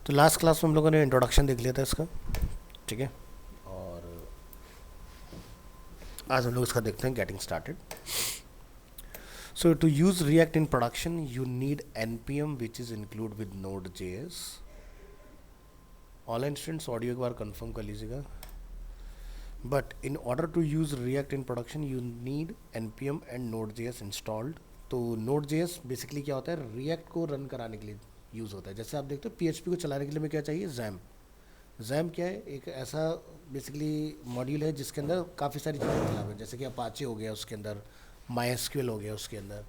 तो last class में हम लोगों ने इंट्रोडक्शन देख लिया था इसका, ठीक है। और आज हम लोग इसका देखते हैं getting started. So to use React in production you need npm which is include with Node JS. Online students audio एक बार कंफर्म कर लीजिएगा। But in order to use React in production you need npm and Node JS installed. तो Node JS basically क्या होता है, react को run कराने के लिए यूज़ होता है। जैसे आप देखते हो PHP को चलाने के लिए हमें क्या चाहिए, जैम। जैम क्या है, एक ऐसा बेसिकली मॉड्यूल है जिसके अंदर काफ़ी सारी चीज़ें मतलब है, जैसे कि अपाचे हो गया उसके अंदर, MySQL हो गया उसके अंदर।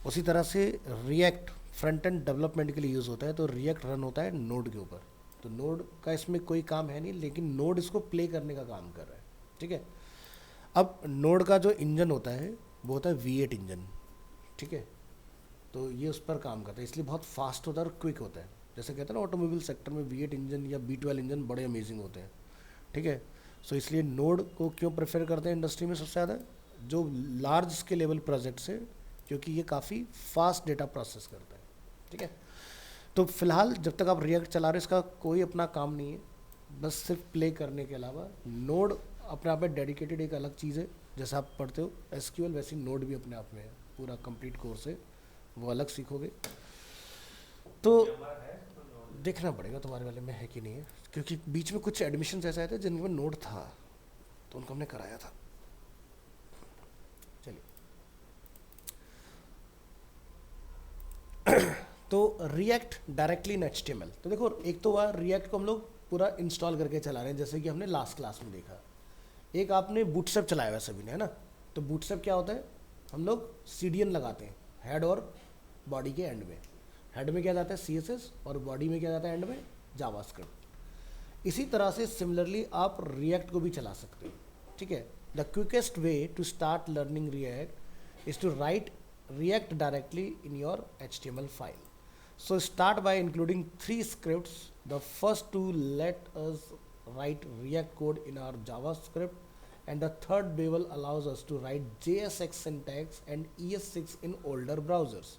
उसी तरह से रिएक्ट फ्रंट एंड डेवलपमेंट के लिए यूज़ होता है। तो रिएक्ट रन होता है नोड के ऊपर। तो नोड का इसमें कोई काम है नहीं, लेकिन नोड इसको प्ले करने का काम कर रहा है, ठीक है। अब नोड का जो इंजन होता है वो होता है V8 इंजन, ठीक है। तो ये उस पर काम करता है, इसलिए बहुत फास्ट होता है और क्विक होता है। जैसे कहते हैं ना ऑटोमोबाइल सेक्टर में V8 इंजन या B12 इंजन बड़े अमेजिंग होते हैं, ठीक है। सो इसलिए नोड को क्यों प्रेफर करते हैं इंडस्ट्री में सबसे ज़्यादा, जो लार्ज स्केल लेवल प्रोजेक्ट्स है, क्योंकि ये काफ़ी फास्ट डेटा प्रोसेस करता है, ठीक है। तो फिलहाल जब तक आप रिएक्ट चला रहे हो इसका कोई अपना काम नहीं है, बस सिर्फ प्ले करने के अलावा। नोड अपने आप में डेडिकेटेड एक अलग चीज़ है। जैसे आप पढ़ते हो SQL, वैसे नोड भी अपने आप में है, पूरा कंप्लीट कोर्स है, वो अलग सीखोगे। तो देखना पड़ेगा तुम्हारे वाले में है कि नहीं है, क्योंकि बीच में कुछ एडमिशन ऐसे आए थे जिनमें नोड था, तो उनको हमने कराया था। चलिए, तो रिएक्ट डायरेक्टली इन HTML। तो देखो, एक तो हुआ रिएक्ट को हम लोग पूरा इंस्टॉल करके चला रहे हैं, जैसे कि हमने लास्ट क्लास में देखा। एक आपने बूटस्ट्रैप चलाया हुआ सभी ने, है ना। तो बूटस्ट्रैप क्या होता है, हम लोग CDN लगाते हैं हेड और बॉडी के एंड में। हेड में क्या जाता है CSS और बॉडी में क्या जाता है एंड में जावास्क्रिप्ट। इसी तरह से सिमिलरली आप रिएक्ट को भी चला सकते हैं, ठीक है। The quickest way to start learning React is to write React directly in your HTML file. So start by including 3 scripts. The first two let us write React code in our JavaScript, and the third Babel allows us to write JSX syntax and ES6 in older browsers.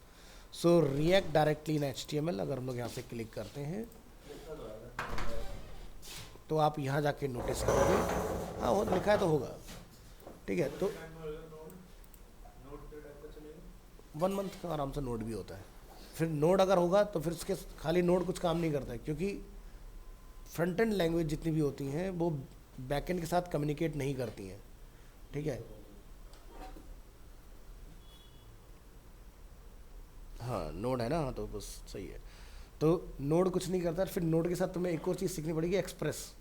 So React directly in HTML, अगर हम लोग यहाँ से click करते हैं तो आप यहाँ जाके नोटिस करोगे, हाँ वो लिखा है तो होगा, ठीक है। तो 1 मंथ का आराम से नोड भी होता है। फिर नोड अगर होगा तो फिर उसके खाली नोड कुछ काम नहीं करता है, क्योंकि फ्रंट एंड लैंग्वेज जितनी भी होती हैं वो बैक एंड के साथ कम्युनिकेट नहीं करती हैं, ठीक है। हाँ नोड है ना, हाँ तो बस सही है। तो नोड कुछ नहीं करता, फिर नोड के साथ तुम्हें एक और चीज़ सीखनी पड़ेगी, एक्सप्रेस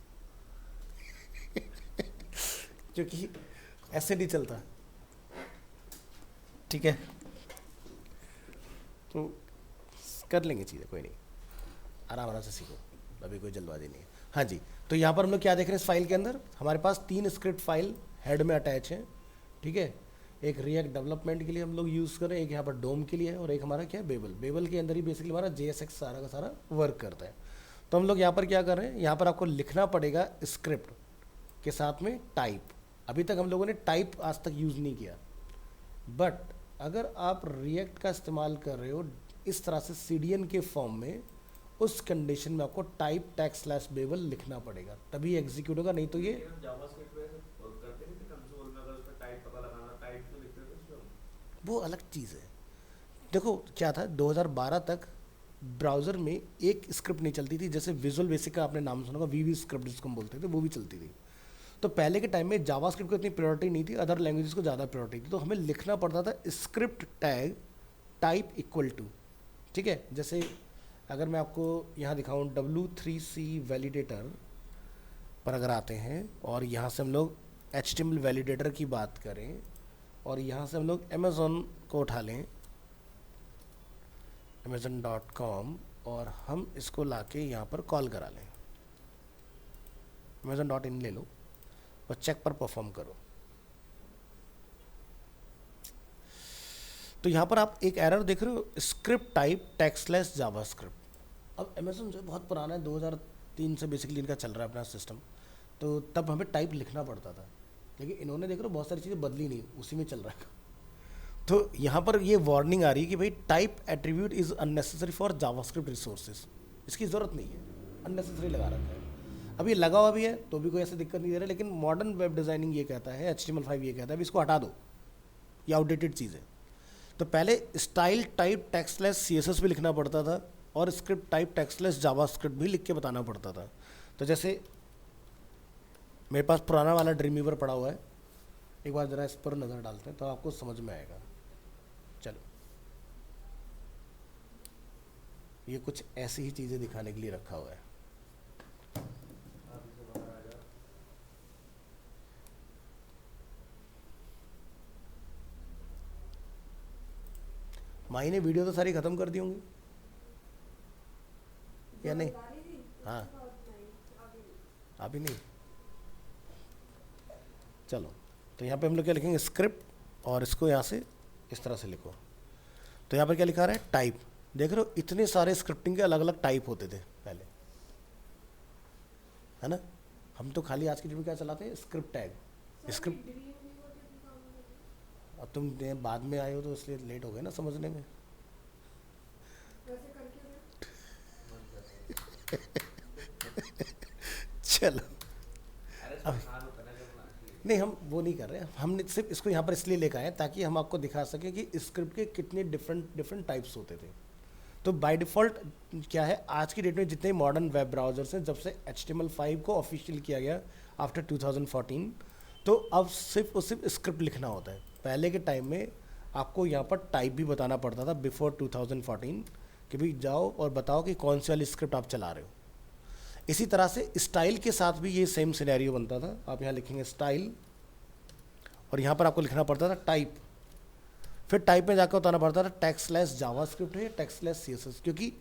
क्योंकि ऐसे नहीं चलता, ठीक है। तो कर लेंगे चीज़ें, कोई नहीं, आराम आराम से सीखो, अभी कोई जल्दबाजी नहीं है। हाँ जी, तो यहाँ पर हम लोग क्या देख रहे हैं, इस फाइल के अंदर हमारे पास 3 स्क्रिप्ट फाइल हेड में अटैच हैं, ठीक है। एक रिएक्ट डेवलपमेंट के लिए हम लोग यूज़ करें, एक यहाँ पर डोम के लिए है, और एक हमारा क्या है बेबल। बेबल के अंदर ही बेसिकली हमारा JSX सारा का सारा वर्क करता है। तो हम लोग यहाँ पर क्या कर रहे हैं, यहाँ पर आपको लिखना पड़ेगा स्क्रिप्ट के साथ में टाइप। अभी तक हम लोगों ने टाइप आज तक यूज़ नहीं किया, बट अगर आप रिएक्ट का इस्तेमाल कर रहे हो इस तरह से CDN के फॉर्म में, उस कंडीशन में आपको टाइप टैग स्लैश बेबल लिखना पड़ेगा, तभी एग्जीक्यूट होगा, नहीं तो ये वो अलग चीज़ है। देखो क्या था, 2012 तक ब्राउज़र में एक स्क्रिप्ट नहीं चलती थी, जैसे विजुअल बेसिक का आपने नाम सुना होगा, VB स्क्रिप्ट जिसको हम बोलते थे, वो भी चलती थी। तो पहले के टाइम में जावास्क्रिप्ट को इतनी प्रायोरिटी नहीं थी, अदर लैंग्वेजेस को ज़्यादा प्रायोरिटी थी। तो हमें लिखना पड़ता था script tag type equal to, ठीक है। जैसे अगर मैं आपको यहाँ दिखाऊँ W3C वैलिडेटर पर अगर आते हैं, और यहाँ से हम लोग HTML वैलिडेटर की बात करें, और यहाँ से हम लोग अमेज़न को उठा लें, amazon.com, और हम इसको लाके यहाँ पर कॉल करा लें, amazon.in ले लो और चेक पर परफॉर्म करो। तो यहाँ पर आप एक एरर देख रहे हो, script type tag slash JavaScript. अब अमेज़न जो है बहुत पुराना है, 2003 से बेसिकली इनका चल रहा है अपना सिस्टम, तो तब हमें टाइप लिखना पड़ता था, लेकिन इन्होंने देख रहे हो बहुत सारी चीज़ें बदली नहीं, उसी में चल रहा है। तो यहाँ पर ये वार्निंग आ रही है कि भाई type attribute is unnecessary for JavaScript resources, इसकी ज़रूरत नहीं है। अननेसेसरी लगा रखा है। अब ये लगा हुआ भी है तो भी कोई ऐसी दिक्कत नहीं दे रहा, लेकिन मॉडर्न वेब डिज़ाइनिंग ये कहता है, HTML5 ये कहता है अभी इसको हटा दो, ये आउटडेटेड चीज़ है। तो पहले स्टाइल टाइप टेक्स्टलेस CSS भी लिखना पड़ता था और स्क्रिप्ट टाइप टेक्स्टलेस जावास्क्रिप्ट भी लिख के बताना पड़ता था। तो जैसे मेरे पास पुराना वाला ड्रीमवीवर पड़ा हुआ है, एक बार ज़रा इस पर नज़र डालते हैं तो आपको समझ में आएगा। चलो, ये कुछ ऐसी ही चीज़ें दिखाने के लिए रखा हुआ है। माही ने वीडियो तो सारी ख़त्म कर दी होंगी या नहीं? हाँ, अभी नहीं। चलो, तो यहाँ पे हम लोग क्या लिखेंगे, स्क्रिप्ट, और इसको यहाँ से इस तरह से लिखो। तो यहाँ पर क्या लिखा रहा है, टाइप। देख रहे हो इतने सारे स्क्रिप्टिंग के अलग अलग टाइप होते थे पहले, है ना। हम तो खाली आज की डेट में क्या चलाते हैं, स्क्रिप्ट टैग, स्क्रिप्ट। अब तुम बाद में आए हो तो इसलिए लेट हो गए ना समझने में। चलो, अब नहीं, हम वो नहीं कर रहे हैं, हमने सिर्फ इसको यहाँ पर इसलिए लेकर आए ताकि हम आपको दिखा सकें कि स्क्रिप्ट के कितने डिफरेंट टाइप्स होते थे। तो बाय डिफ़ॉल्ट क्या है, आज की डेट में जितने मॉडर्न वेब ब्राउज़र्स हैं, जब से HTML5 को ऑफिशियल किया गया आफ्टर 2014, तो अब सिर्फ और सिर्फ स्क्रिप्ट लिखना होता है। पहले के टाइम में आपको यहाँ पर टाइप भी बताना पड़ता था बिफोर 2014 कि भाई जाओ और बताओ कि कौन सी वाली स्क्रिप्ट आप चला रहे हो। इसी तरह से स्टाइल के साथ भी ये सेम सिनेरियो बनता था। आप यहाँ लिखेंगे स्टाइल और यहाँ पर आपको लिखना पड़ता था टाइप, फिर टाइप में जाकर बताना पड़ता था टेक्स्टलेस जावास्क्रिप्ट है, टेक्स्टलेस CSS, क्योंकि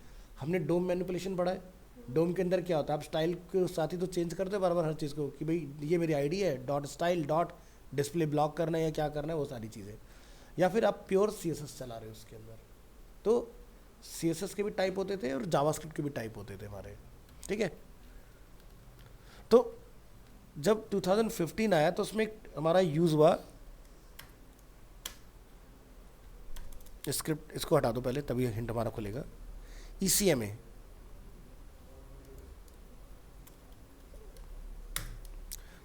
हमने डोम मैनिपुलेशन पढ़ा है। डोम के अंदर क्या होता है, आप स्टाइल के साथ ही तो चेंज करते हो बार बार हर चीज़ को कि भाई ये मेरी आईडी है, dot style dot display block करना है या क्या करना है, वो सारी चीज़ें। या फिर आप प्योर CSS चला रहे हो उसके अंदर, तो CSS के भी टाइप होते थे और जावास्क्रिप्ट के भी टाइप होते थे हमारे, ठीक है। तो जब 2015 आया तो उसमें हमारा यूज़ हुआ स्क्रिप्ट, इसको हटा दो पहले तभी हिंट हमारा खुलेगा। ECMA,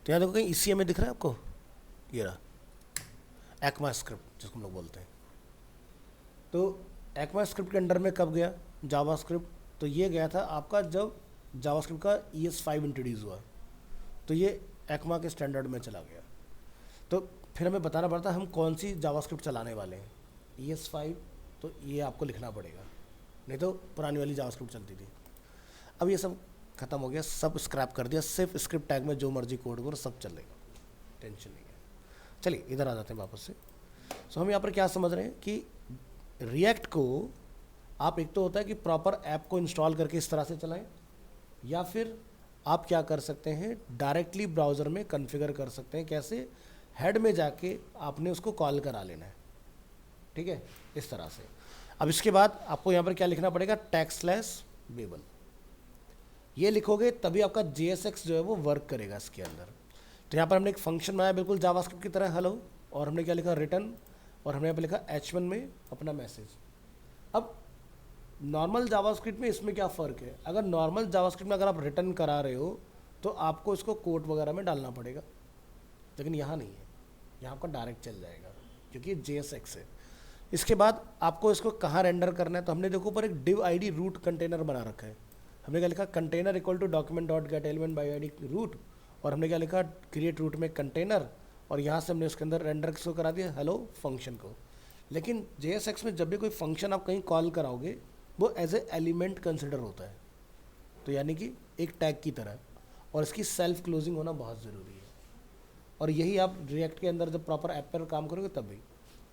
तो यहाँ देखो कहीं ECMA दिख रहा है आपको, ये रहा एक्मा स्क्रिप्ट जिसको हम लोग बोलते हैं। तो एक्मा स्क्रिप्ट के अंडर में कब गया जावास्क्रिप्ट, तो ये गया था आपका जब जावास्क्रिप्ट का ES5 इंट्रोड्यूस हुआ, तो ये एक्मा के स्टैंडर्ड में चला गया। तो फिर हमें बताना पड़ता हम कौन सी जावास्क्रिप्ट चलाने वाले हैं। ES5 तो ये आपको लिखना पड़ेगा, नहीं तो पुरानी वाली जावास्क्रिप्ट चलती थी। अब ये सब खत्म हो गया, सब स्क्रैप कर दिया, सिर्फ स्क्रिप्ट टैग में जो मर्जी कोड करो सब चलेगा, टेंशन नहीं है। चलिए इधर आ जाते हैं वापस से। सो हम यहाँ पर क्या समझ रहे हैं कि रिएक्ट को आप, एक तो होता है कि प्रॉपर ऐप को इंस्टॉल करके इस तरह से चलाएं, या फिर आप क्या कर सकते हैं डायरेक्टली ब्राउज़र में कॉन्फ़िगर कर सकते हैं। कैसे, हेड में जाके आपने उसको कॉल करा लेना है, ठीक है, इस तरह से। अब इसके बाद आपको यहाँ पर क्या लिखना पड़ेगा, टेक्स्टलेस बेबल, ये लिखोगे तभी आपका JSX जो है वो वर्क करेगा इसके अंदर। तो यहाँ पर हमने एक फंक्शन बनाया बिल्कुल जावास्क्रिप्ट की तरह, हेलो, और हमने क्या लिखा, रिटर्न, और हमने यहाँ पर लिखा H1 में अपना मैसेज। अब नॉर्मल जावास्क्रिप्ट में इसमें क्या फ़र्क है, अगर नॉर्मल जावास्क्रिप्ट में अगर आप रिटर्न करा रहे हो तो आपको इसको कोट वगैरह में डालना पड़ेगा, लेकिन यहाँ नहीं है, यहाँ आपका डायरेक्ट चल जाएगा क्योंकि ये JSX है। इसके बाद आपको इसको कहाँ रेंडर करना है, तो हमने देखो ऊपर एक div id रूट कंटेनर बना रखा है। हमने क्या लिखा, container equal to document dot get element by ID root, और हमने क्या लिखा, क्रिएट रूट में कंटेनर, और यहाँ से हमने उसके अंदर रेंडर किसको करा दिया, हेलो फंक्शन को। लेकिन JSX में जब भी कोई फंक्शन आप कहीं कॉल कराओगे वो एज ए एलिमेंट कंसिडर होता है, तो यानी कि एक टैग की तरह, और इसकी सेल्फ क्लोजिंग होना बहुत ज़रूरी है। और यही आप रिएक्ट के अंदर जब प्रॉपर ऐप पर काम करोगे तब भी।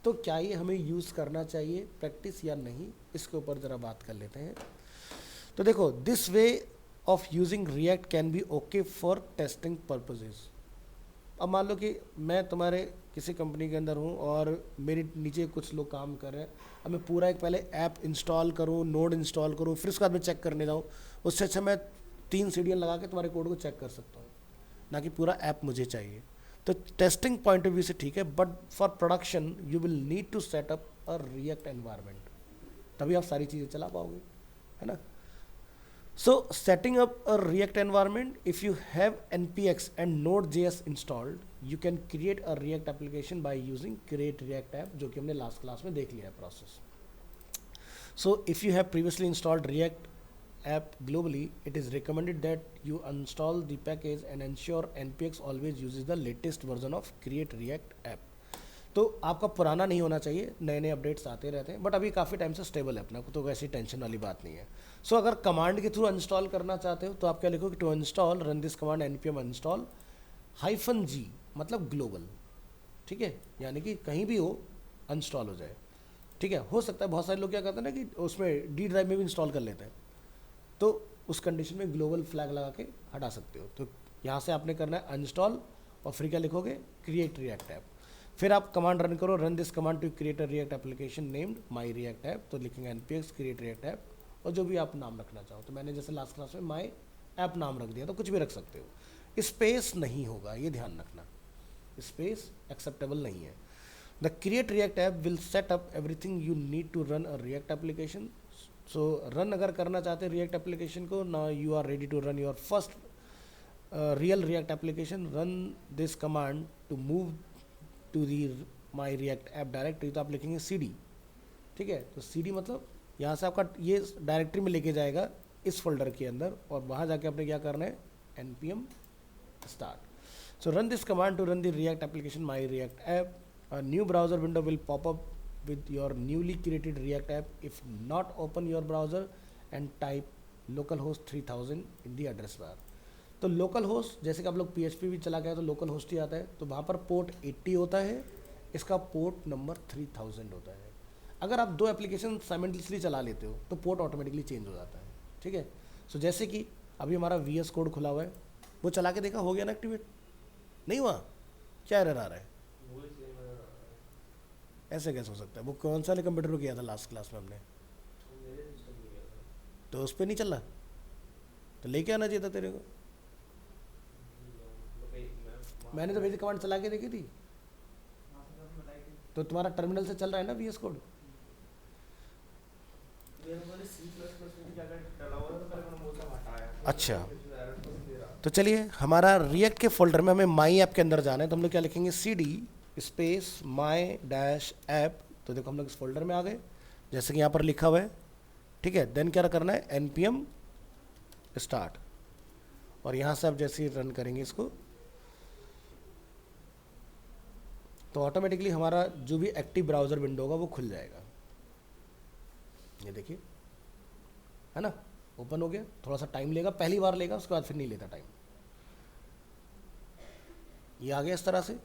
तो क्या ये हमें यूज़ करना चाहिए प्रैक्टिस या नहीं, इसके ऊपर ज़रा बात कर लेते हैं। तो देखो, this way of using react can be okay for testing purposes. अब मान लो कि मैं तुम्हारे किसी कंपनी के अंदर हूँ और मेरे नीचे कुछ लोग काम कर रहे हैं, अब मैं पूरा एक पहले ऐप इंस्टॉल करूँ, नोड इंस्टॉल करूँ, फिर उसके बाद मैं चेक करने जाऊँ, उससे अच्छा मैं 3 सीढ़ियाँ लगा के तुम्हारे कोड को चेक कर सकता हूँ, ना कि पूरा ऐप मुझे चाहिए। तो टेस्टिंग पॉइंट ऑफ व्यू से ठीक है, but for production you will need to set up a React environment, तभी आप सारी चीज़ें चला पाओगे, है ना। So setting up a React environment, if you have npx and node.js installed, you can create a React application by using create React app, जो कि हमने लास्ट क्लास में देख लिया है process. So if you have previously installed React app globally, it is recommended that you install the package and ensure npx always uses the latest version of create React app. तो आपका पुराना नहीं होना चाहिए, नए नए अपडेट्स आते रहते हैं, बट अभी काफ़ी टाइम से स्टेबल है अपना, तो वैसी टेंशन वाली बात नहीं है. सो अगर कमांड के थ्रू इंस्टॉल करना चाहते हो तो आप क्या लिखोगे, to install run this command npm install -g, मतलब ग्लोबल. ठीक है, यानी कि कहीं भी हो इंस्टॉल हो जाए. ठीक है, हो सकता है बहुत सारे लोग क्या करते हैं ना कि उसमें डी ड्राइव में भी इंस्टॉल कर लेते हैं, तो उस कंडीशन में ग्लोबल फ्लैग लगा के हटा सकते हो. तो यहाँ से आपने करना है इंस्टॉल और फिर क्या लिखोगे, क्रिएट रिएक्ट ऐप. फिर आप कमांड रन करो, run this command to create a React application named my React app. तो लिखेंगे npx क्रिएट रिएक्ट ऐप और जो भी आप नाम रखना चाहो. तो मैंने जैसे लास्ट क्लास में माई ऐप नाम रख दिया, तो कुछ भी रख सकते हो. स्पेस नहीं होगा, ये ध्यान रखना, स्पेस एक्सेप्टेबल नहीं है. The create React app will set up everything you need to run a React application. So run अगर करना चाहते हैं रिएक्ट एप्लीकेशन को, ना you are ready to run your first real React application, run this command to move to the my React app directory. तो आप लिखेंगे cd. ठीक है, तो cd मतलब यहाँ से आपका ये डायरेक्टरी में लेके जाएगा इस फोल्डर के अंदर, और वहाँ जाके आपने क्या करना है, npm start. So run this command to run the React application my React app. A new browser window will pop up with your newly created React app. If not, open your browser and type localhost 3000 in the address bar. तो local host, जैसे कि आप लोग PHP भी चला गया तो local host ही आता है, तो वहाँ पर पोर्ट 80 होता है, इसका पोर्ट नंबर 3000 होता है. अगर आप दो एप्लीकेशन साइमल्टेनियसली चला लेते हो तो पोर्ट ऑटोमेटिकली चेंज हो जाता है. ठीक है, सो जैसे कि अभी हमारा VS कोड खुला हुआ है, वो चला के देखा, हो गया ना एक्टिवेट, नहीं हुआ, क्या एरर आ रहा है, ऐसे कैसे हो सकता है. वो कौन सा कंप्यूटर को किया था लास्ट क्लास में हमने, तो उस पर नहीं चल रहा, तो लेके आना चाहिए था तेरे को. मैंने तो वैसे कमांड चला के देखी थी, तो तुम्हारा टर्मिनल से चल रहा है ना VS कोड. अच्छा, तो चलिए हमारा रिएक्ट के फोल्डर में हमें माई ऐप के अंदर जाना है, तो हम लोग क्या लिखेंगे, cd स्पेस माई डैश ऐप. तो देखो हम लोग इस फोल्डर में आ गए, जैसे कि यहाँ पर लिखा हुआ है. ठीक है, देन क्या करना है, npm स्टार्ट, और यहाँ से आप जैसे ही रन करेंगे इसको, तो ऑटोमेटिकली हमारा जो भी एक्टिव ब्राउज़र विंडो होगा वो खुल जाएगा. ये देखिए, है ना, ओपन हो गया. थोड़ा सा टाइम लेगा, पहली बार लेगा, उसके बाद फिर नहीं लेता टाइम. ये आ गया इस तरह से.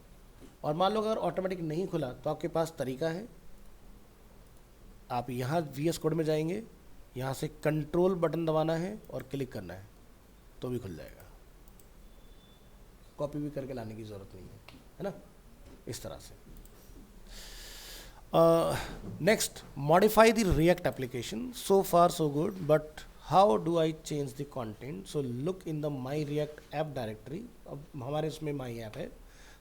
और मान लो अगर ऑटोमेटिक नहीं खुला तो आपके पास तरीका है, आप यहाँ VS कोड में जाएंगे, यहाँ से कंट्रोल बटन दबाना है और क्लिक करना है, तो भी खुल जाएगा. कॉपी भी करके लाने की ज़रूरत नहीं है ना, इस तरह से. Next, modify the React application. So far so good, but how do I change the content. So look in the my React app directory. अब हमारे इसमें माई ऐप है.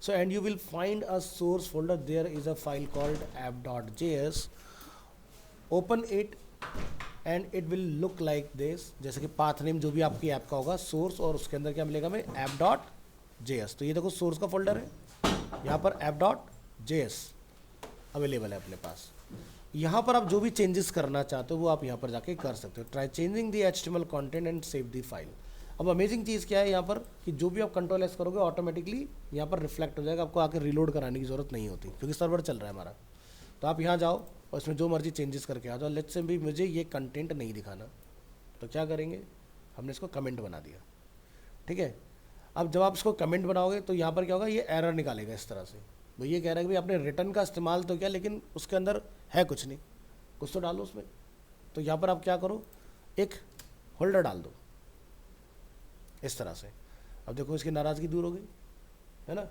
So and you will find a source folder, there is a file called app.js. Open it and it will look like this. जैसे कि path name जो भी आपकी app का होगा, सोर्स, और उसके अंदर क्या मिलेगा हमें, app.js. तो ये देखो सोर्स का फोल्डर है, यहाँ पर app.js अवेलेबल है अपने पास. यहाँ पर आप जो भी चेंजेस करना चाहते हो वो आप यहाँ पर जाके कर सकते हो. Try changing the HTML content and save the file. अब अमेजिंग चीज़ क्या है यहाँ पर कि जो भी आप कंट्रोल एस करोगे ऑटोमेटिकली यहाँ पर रिफ्लेक्ट हो जाएगा, आपको आके रीलोड कराने की ज़रूरत नहीं होती, क्योंकि सर्वर चल रहा है हमारा. तो आप यहाँ जाओ और इसमें जो मर्जी चेंजेस करके आ जाओ. लेट्स से भी मुझे ये कंटेंट नहीं दिखाना, तो क्या करेंगे, हमने इसको कमेंट बना दिया. ठीक है, अब जब आप इसको कमेंट बनाओगे तो यहाँ पर क्या होगा, ये एरर निकालेगा इस तरह से. वो ये कह रहा है कि भाई आपने रिटर्न का इस्तेमाल तो किया, लेकिन उसके अंदर है कुछ नहीं, कुछ तो डालो उसमें. तो यहाँ पर आप क्या करो, एक होल्डर डाल दो इस तरह से. अब देखो इसकी नाराज़गी दूर हो गई, है ना.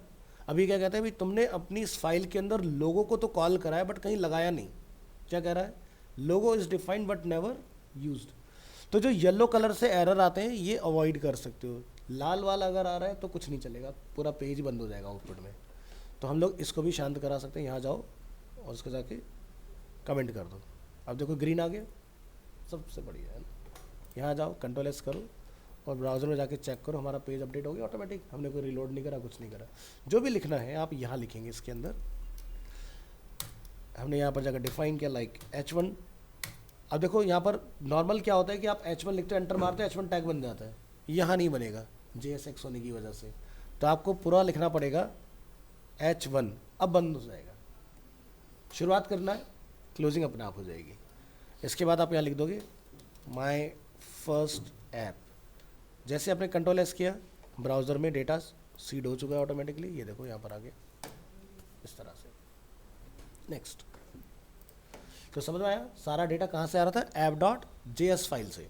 अभी क्या कहते हैं, भाई तुमने अपनी इस फाइल के अंदर लोगो को तो कॉल कराया बट कहीं लगाया नहीं. क्या कह रहा है, लोगो is defined but never used. तो जो येलो कलर से एरर आते हैं ये अवॉइड कर सकते हो. लाल वाला अगर आ रहा है तो कुछ नहीं चलेगा, पूरा पेज बंद हो जाएगा आउटपुट में. तो हम लोग इसको भी शांत करा सकते हैं. यहाँ जाओ और उसको जाके कमेंट कर दो. अब देखो ग्रीन आ गया, सबसे बढ़िया है ना, यहाँ जाओ, कंट्रोल एस करो और ब्राउज़र में जाके चेक करो, हमारा पेज अपडेट हो गया ऑटोमेटिक, हमने कोई रिलोड नहीं करा, कुछ नहीं करा। जो भी लिखना है आप यहाँ लिखेंगे, इसके अंदर हमने यहाँ पर जाकर डिफाइन किया लाइक H1। अब देखो यहाँ पर नॉर्मल क्या होता है कि आप H1 लिखते हो, एंटर मारते हो, H1 टैग बन जाता है, यहाँ नहीं बनेगा JSX होने की वजह से, तो आपको पूरा लिखना पड़ेगा H1। अब बंद हो जाएगा, शुरुआत करना है, क्लोजिंग अपने आप हो जाएगी। इसके बाद आप यहाँ लिख दोगे माई फर्स्ट ऐप। जैसे आपने कंट्रोल एस किया, ब्राउज़र में डेटा सीड हो चुका है ऑटोमेटिकली, ये देखो यहाँ पर आ गया इस तरह से। नेक्स्ट, तो समझ में आया सारा डेटा कहाँ से आ रहा था, app.js फाइल से।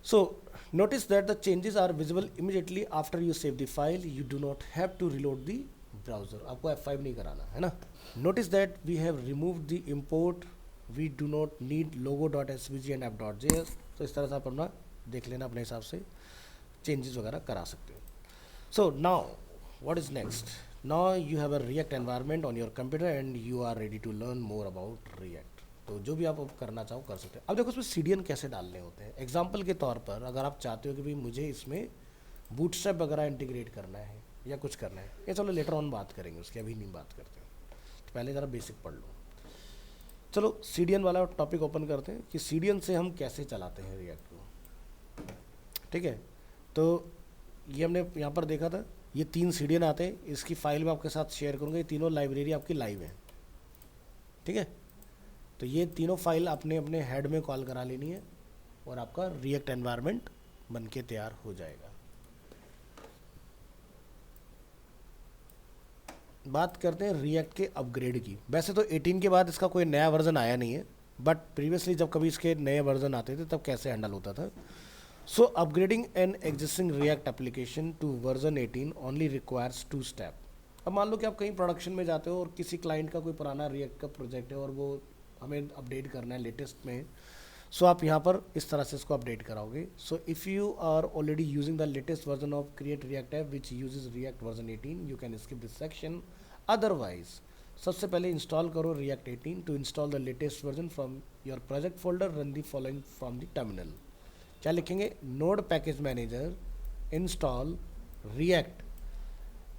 सो notice that the changes are visible immediately after you save the file. You do not have to reload the browser. आपको F5 नहीं कराना है ना। Notice that we have removed the import. We do not need logo.svg and app.js. तो इस तरह से आप अपना देख लेना, अपने हिसाब से चेंजेस वगैरह करा सकते हो। So now what is next? Now you have a React environment on your computer and you are ready to learn more about React. तो जो भी आप करना चाहो कर सकते हैं। अब देखो इसमें CDN कैसे डालने होते हैं। एग्जाम्पल के तौर पर अगर आप चाहते हो कि भाई मुझे इसमें बूटस्ट्रैप वगैरह इंटीग्रेट करना है या कुछ करना है, ये चलो लेटर ऑन बात करेंगे उसकी, अभी नहीं बात करते हैं, तो पहले ज़रा बेसिक पढ़ लो। चलो CDN वाला टॉपिक ओपन करते हैं कि CDN से हम कैसे चलाते हैं रिएक्ट को। ठीक है, तो ये हमने यहाँ पर देखा था, ये 3 CDN आते हैं, इसकी फाइल मैं आपके साथ शेयर करूँगा। ये तीनों लाइब्रेरी आपकी लाइव है। ठीक है, तो ये तीनों फाइल आपने अपने हेड में कॉल करा लेनी है और आपका रिएक्ट एनवायरनमेंट बन के तैयार हो जाएगा। बात करते हैं रिएक्ट के अपग्रेड की। वैसे तो 18 के बाद इसका कोई नया वर्जन आया नहीं है, बट प्रीवियसली जब कभी इसके नए वर्जन आते थे तब कैसे हैंडल होता था। So upgrading an existing React application to version 18 only requires 2 step. अब मान लो कि आप कहीं प्रोडक्शन में जाते हो और किसी क्लाइंट का कोई पुराना रिएक्ट का प्रोजेक्ट है और वो हमें अपडेट करना है लेटेस्ट में, सो आप यहाँ पर इस तरह से इसको अपडेट कराओगे। So if you are already using the latest version of create React app which uses React version 18, you can skip this section. Otherwise सबसे पहले इंस्टॉल करो React 18 to install the latest version from your project folder, run the following from the terminal. क्या लिखेंगे, node package manager install React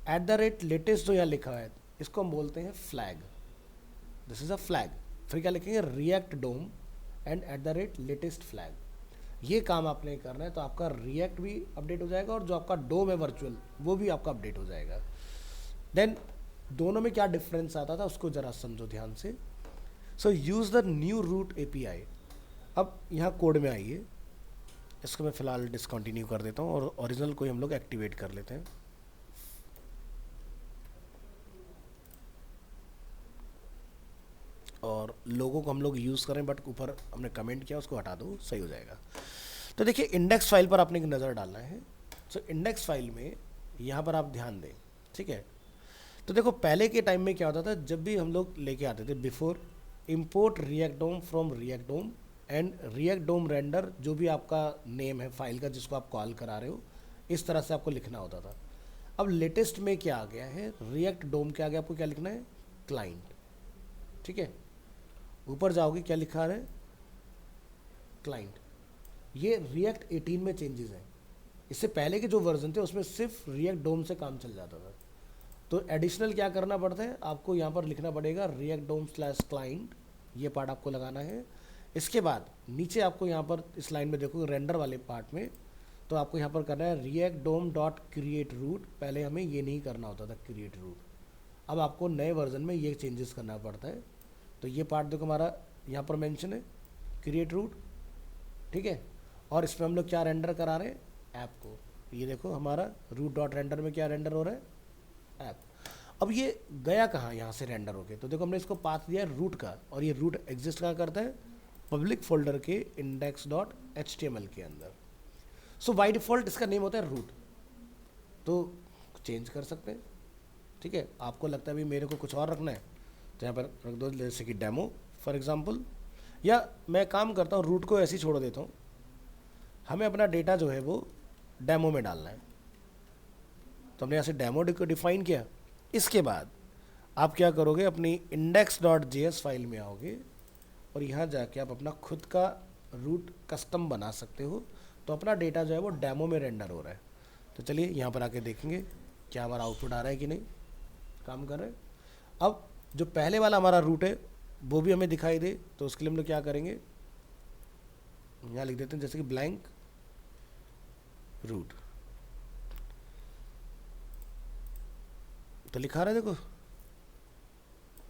@ latest, जो यहाँ लिखा है इसको हम बोलते हैं flag, this is a flag. फिर क्या लिखेंगे, React DOM and @ latest flag. ये काम आपने करना है, तो आपका रिएक्ट भी अपडेट हो जाएगा और जो आपका डोम है वर्चुअल वो भी आपका अपडेट हो जाएगा। देन दोनों में क्या डिफरेंस आता था उसको ज़रा समझो ध्यान से। So use the new root API। अब यहाँ कोड में आइए, इसको मैं फ़िलहाल डिसकंटिन्यू कर देता हूँ और ओरिजिनल को हम लोग एक्टिवेट कर लेते हैं। और लोगों को हम लोग यूज़ करें, बट ऊपर हमने कमेंट किया उसको हटा दो, सही हो जाएगा। तो देखिए इंडेक्स फाइल पर आपने एक नज़र डालना है। सो इंडेक्स फाइल में यहाँ पर आप ध्यान दें, ठीक है। तो देखो पहले के टाइम में क्या होता था, जब भी हम लोग लेके आते थे before import React DOM from React DOM and React DOM render, जो भी आपका नेम है फाइल का जिसको आप कॉल करा रहे हो, इस तरह से आपको लिखना होता था। अब लेटेस्ट में क्या आ गया है, रिएक्ट डोम के आगे आपको क्या लिखना है, क्लाइंट। ठीक है, ऊपर जाओगे क्या लिखा है, क्लाइंट। ये रिएक्ट 18 में चेंजेस हैं। इससे पहले के जो वर्जन थे उसमें सिर्फ रिएक्ट डोम से काम चल जाता था। तो एडिशनल क्या करना पड़ता है, आपको यहाँ पर लिखना पड़ेगा रिएक्ट डोम / क्लाइंट, ये पार्ट आपको लगाना है। इसके बाद नीचे आपको यहाँ पर इस लाइन में देखो रेंडर वाले पार्ट में, तो आपको यहाँ पर करना है रिएक्ट डोम डॉट क्रिएट रूट। पहले हमें ये नहीं करना होता था क्रिएट रूट, अब आपको नए वर्जन में ये चेंजेस करना पड़ता है। तो ये पार्ट देखो हमारा यहाँ पर मेंशन है क्रिएट रूट, ठीक है। और इसमें हम लोग क्या रेंडर करा रहे हैं, ऐप को। ये देखो हमारा रूट डॉट रेंडर में क्या रेंडर हो रहा है, ऐप। अब ये गया कहाँ यहाँ से रेंडर होके, तो देखो हमने इसको पाथ दिया है रूट का, और ये रूट एग्जिस्ट कहाँ करता है, पब्लिक फोल्डर के index.html के अंदर। सो बाय डिफ़ॉल्ट इसका नेम होता है रूट, तो चेंज कर सकते हैं। ठीक है, आपको लगता है भाई मेरे को कुछ और रखना है तो यहाँ पर रख दो, जैसे कि डेमो फॉर एग्जांपल। या मैं काम करता हूँ रूट को ऐसे ही छोड़ देता हूँ, हमें अपना डेटा जो है वो डेमो में डालना है, तो हमने यहाँ से डेमो को डिफाइन किया। इसके बाद आप क्या करोगे, अपनी index.js फाइल में आओगे और यहाँ जाके आप अपना खुद का रूट कस्टम बना सकते हो। तो अपना डेटा जो है वो डेमो में रेंडर हो रहा है। तो चलिए यहाँ पर आके देखेंगे क्या हमारा आउटपुट आ रहा है कि नहीं, काम कर रहे हैं। अब जो पहले वाला हमारा रूट है वो भी हमें दिखाई दे, तो उसके लिए हम लोग क्या करेंगे, यहाँ लिख देते हैं जैसे कि ब्लैंक रूट। तो लिखा रहा है देखो,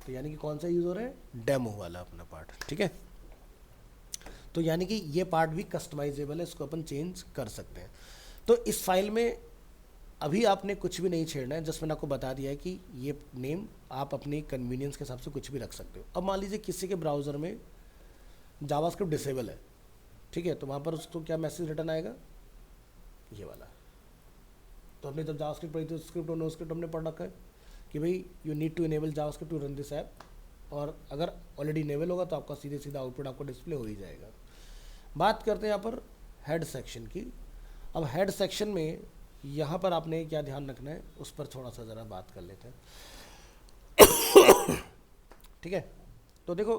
तो यानी कि कौन सा यूज़ हो रहा है, डेमो वाला अपना पार्ट, ठीक है। तो यानी कि ये पार्ट भी कस्टमाइजेबल है, इसको अपन चेंज कर सकते हैं। तो इस फाइल में अभी आपने कुछ भी नहीं छेड़ना है, जस्ट मैंने आपको बता दिया है कि ये नेम आप अपनी कन्वीनियंस के हिसाब से कुछ भी रख सकते हो। अब मान लीजिए किसी के ब्राउज़र में जावास्क्रिप्ट डिसेबल है, ठीक है, तो वहाँ पर उसको क्या मैसेज रिटर्न आएगा, ये वाला। तो हमने जब जावास्क्रिप्ट पढ़ी थी, स्क्रिप्ट और नो स्क्रिप्ट हमने पढ़ रखा है कि भाई you need to enable JavaScript to run this app, और अगर ऑलरेडी इनेबल होगा तो आपका सीधे सीधा आउटपुट आपको डिस्प्ले हो ही जाएगा। बात करते हैं यहाँ पर हेड सेक्शन की। अब हेड सेक्शन में यहाँ पर आपने क्या ध्यान रखना है, उस पर थोड़ा सा ज़रा बात कर लेते हैं, ठीक है। तो देखो,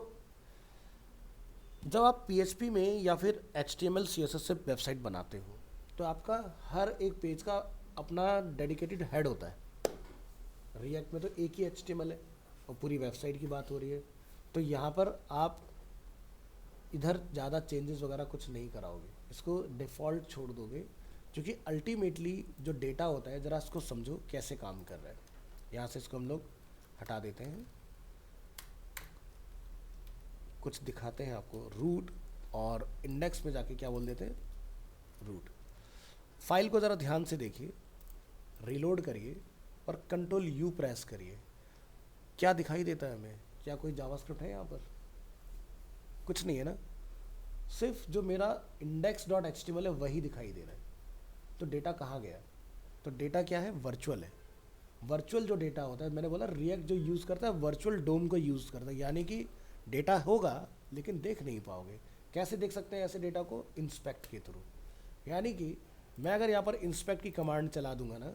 जब आप PHP में या फिर HTML CSS से वेबसाइट बनाते हो तो आपका हर एक पेज का अपना डेडिकेटेड हेड होता है। रिएक्ट में तो एक ही HTML है और पूरी वेबसाइट की बात हो रही है, तो यहाँ पर आप इधर ज़्यादा चेंजेस वगैरह कुछ नहीं कराओगे, इसको डिफ़ॉल्ट छोड़ दोगे, क्योंकि अल्टीमेटली जो डेटा होता है, ज़रा इसको समझो कैसे काम कर रहा है। यहाँ से इसको हम लोग हटा देते हैं, कुछ दिखाते हैं आपको। रूट और इंडेक्स में जाके क्या बोल देते हैं, रूट। फाइल को ज़रा ध्यान से देखिए, रीलोड करिए और कंट्रोल U प्रेस करिए, क्या दिखाई देता है हमें, क्या कोई जावास्क्रिप्ट है यहाँ पर, कुछ नहीं है ना, सिर्फ जो मेरा index.html है वही दिखाई दे रहा है। तो डेटा कहाँ गया, तो डेटा क्या है, वर्चुअल है। वर्चुअल जो डेटा होता है, मैंने बोला रिएक्ट जो यूज़ करता है वर्चुअल डोम को यूज़ करता है, यानी कि डेटा होगा लेकिन देख नहीं पाओगे। कैसे देख सकते हैं ऐसे डेटा को, इंस्पेक्ट के थ्रू। यानी कि मैं अगर यहाँ पर इंस्पेक्ट की कमांड चला दूंगा ना,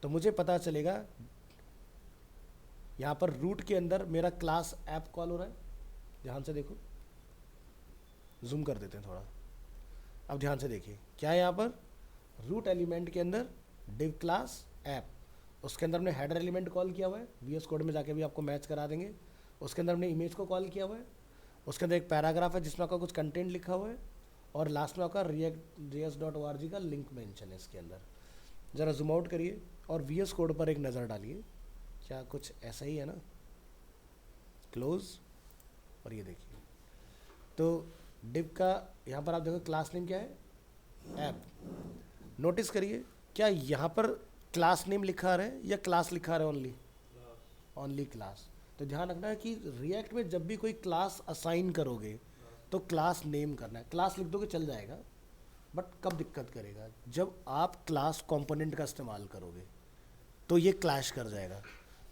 तो मुझे पता चलेगा यहाँ पर रूट के अंदर मेरा क्लास ऐप कॉल हो रहा है। ध्यान से देखो, जूम कर देते हैं थोड़ा, अब ध्यान से देखिए क्या है यहाँ पर, रूट एलिमेंट के अंदर डिव क्लास ऐप, उसके अंदर हमने हेडर एलिमेंट कॉल किया हुआ है, VS कोड में जाके भी आपको मैच करा देंगे। उसके अंदर हमने इमेज को कॉल किया हुआ है, उसके अंदर एक पैराग्राफ है जिसमें आपका कुछ कंटेंट लिखा हुआ है, और लास्ट में आपका react.js.org का लिंक मेंशन है इसके अंदर। ज़रा जूम आउट करिए और VS कोड पर एक नज़र डालिए, क्या कुछ ऐसा ही है ना, क्लोज, और ये देखिए। तो डिव का यहाँ पर आप देखो क्लास नेम क्या है, ऐप। नोटिस करिए क्या यहाँ पर क्लास नेम लिखा रहा है या क्लास लिखा रहा है, ओनली ओनली क्लास। तो ध्यान रखना है कि रिएक्ट में जब भी कोई क्लास असाइन करोगे तो क्लास नेम करना है। क्लास लिख दोगे चल जाएगा, बट कब दिक्कत करेगा, जब आप क्लास कंपोनेंट का इस्तेमाल करोगे तो ये क्लैश कर जाएगा।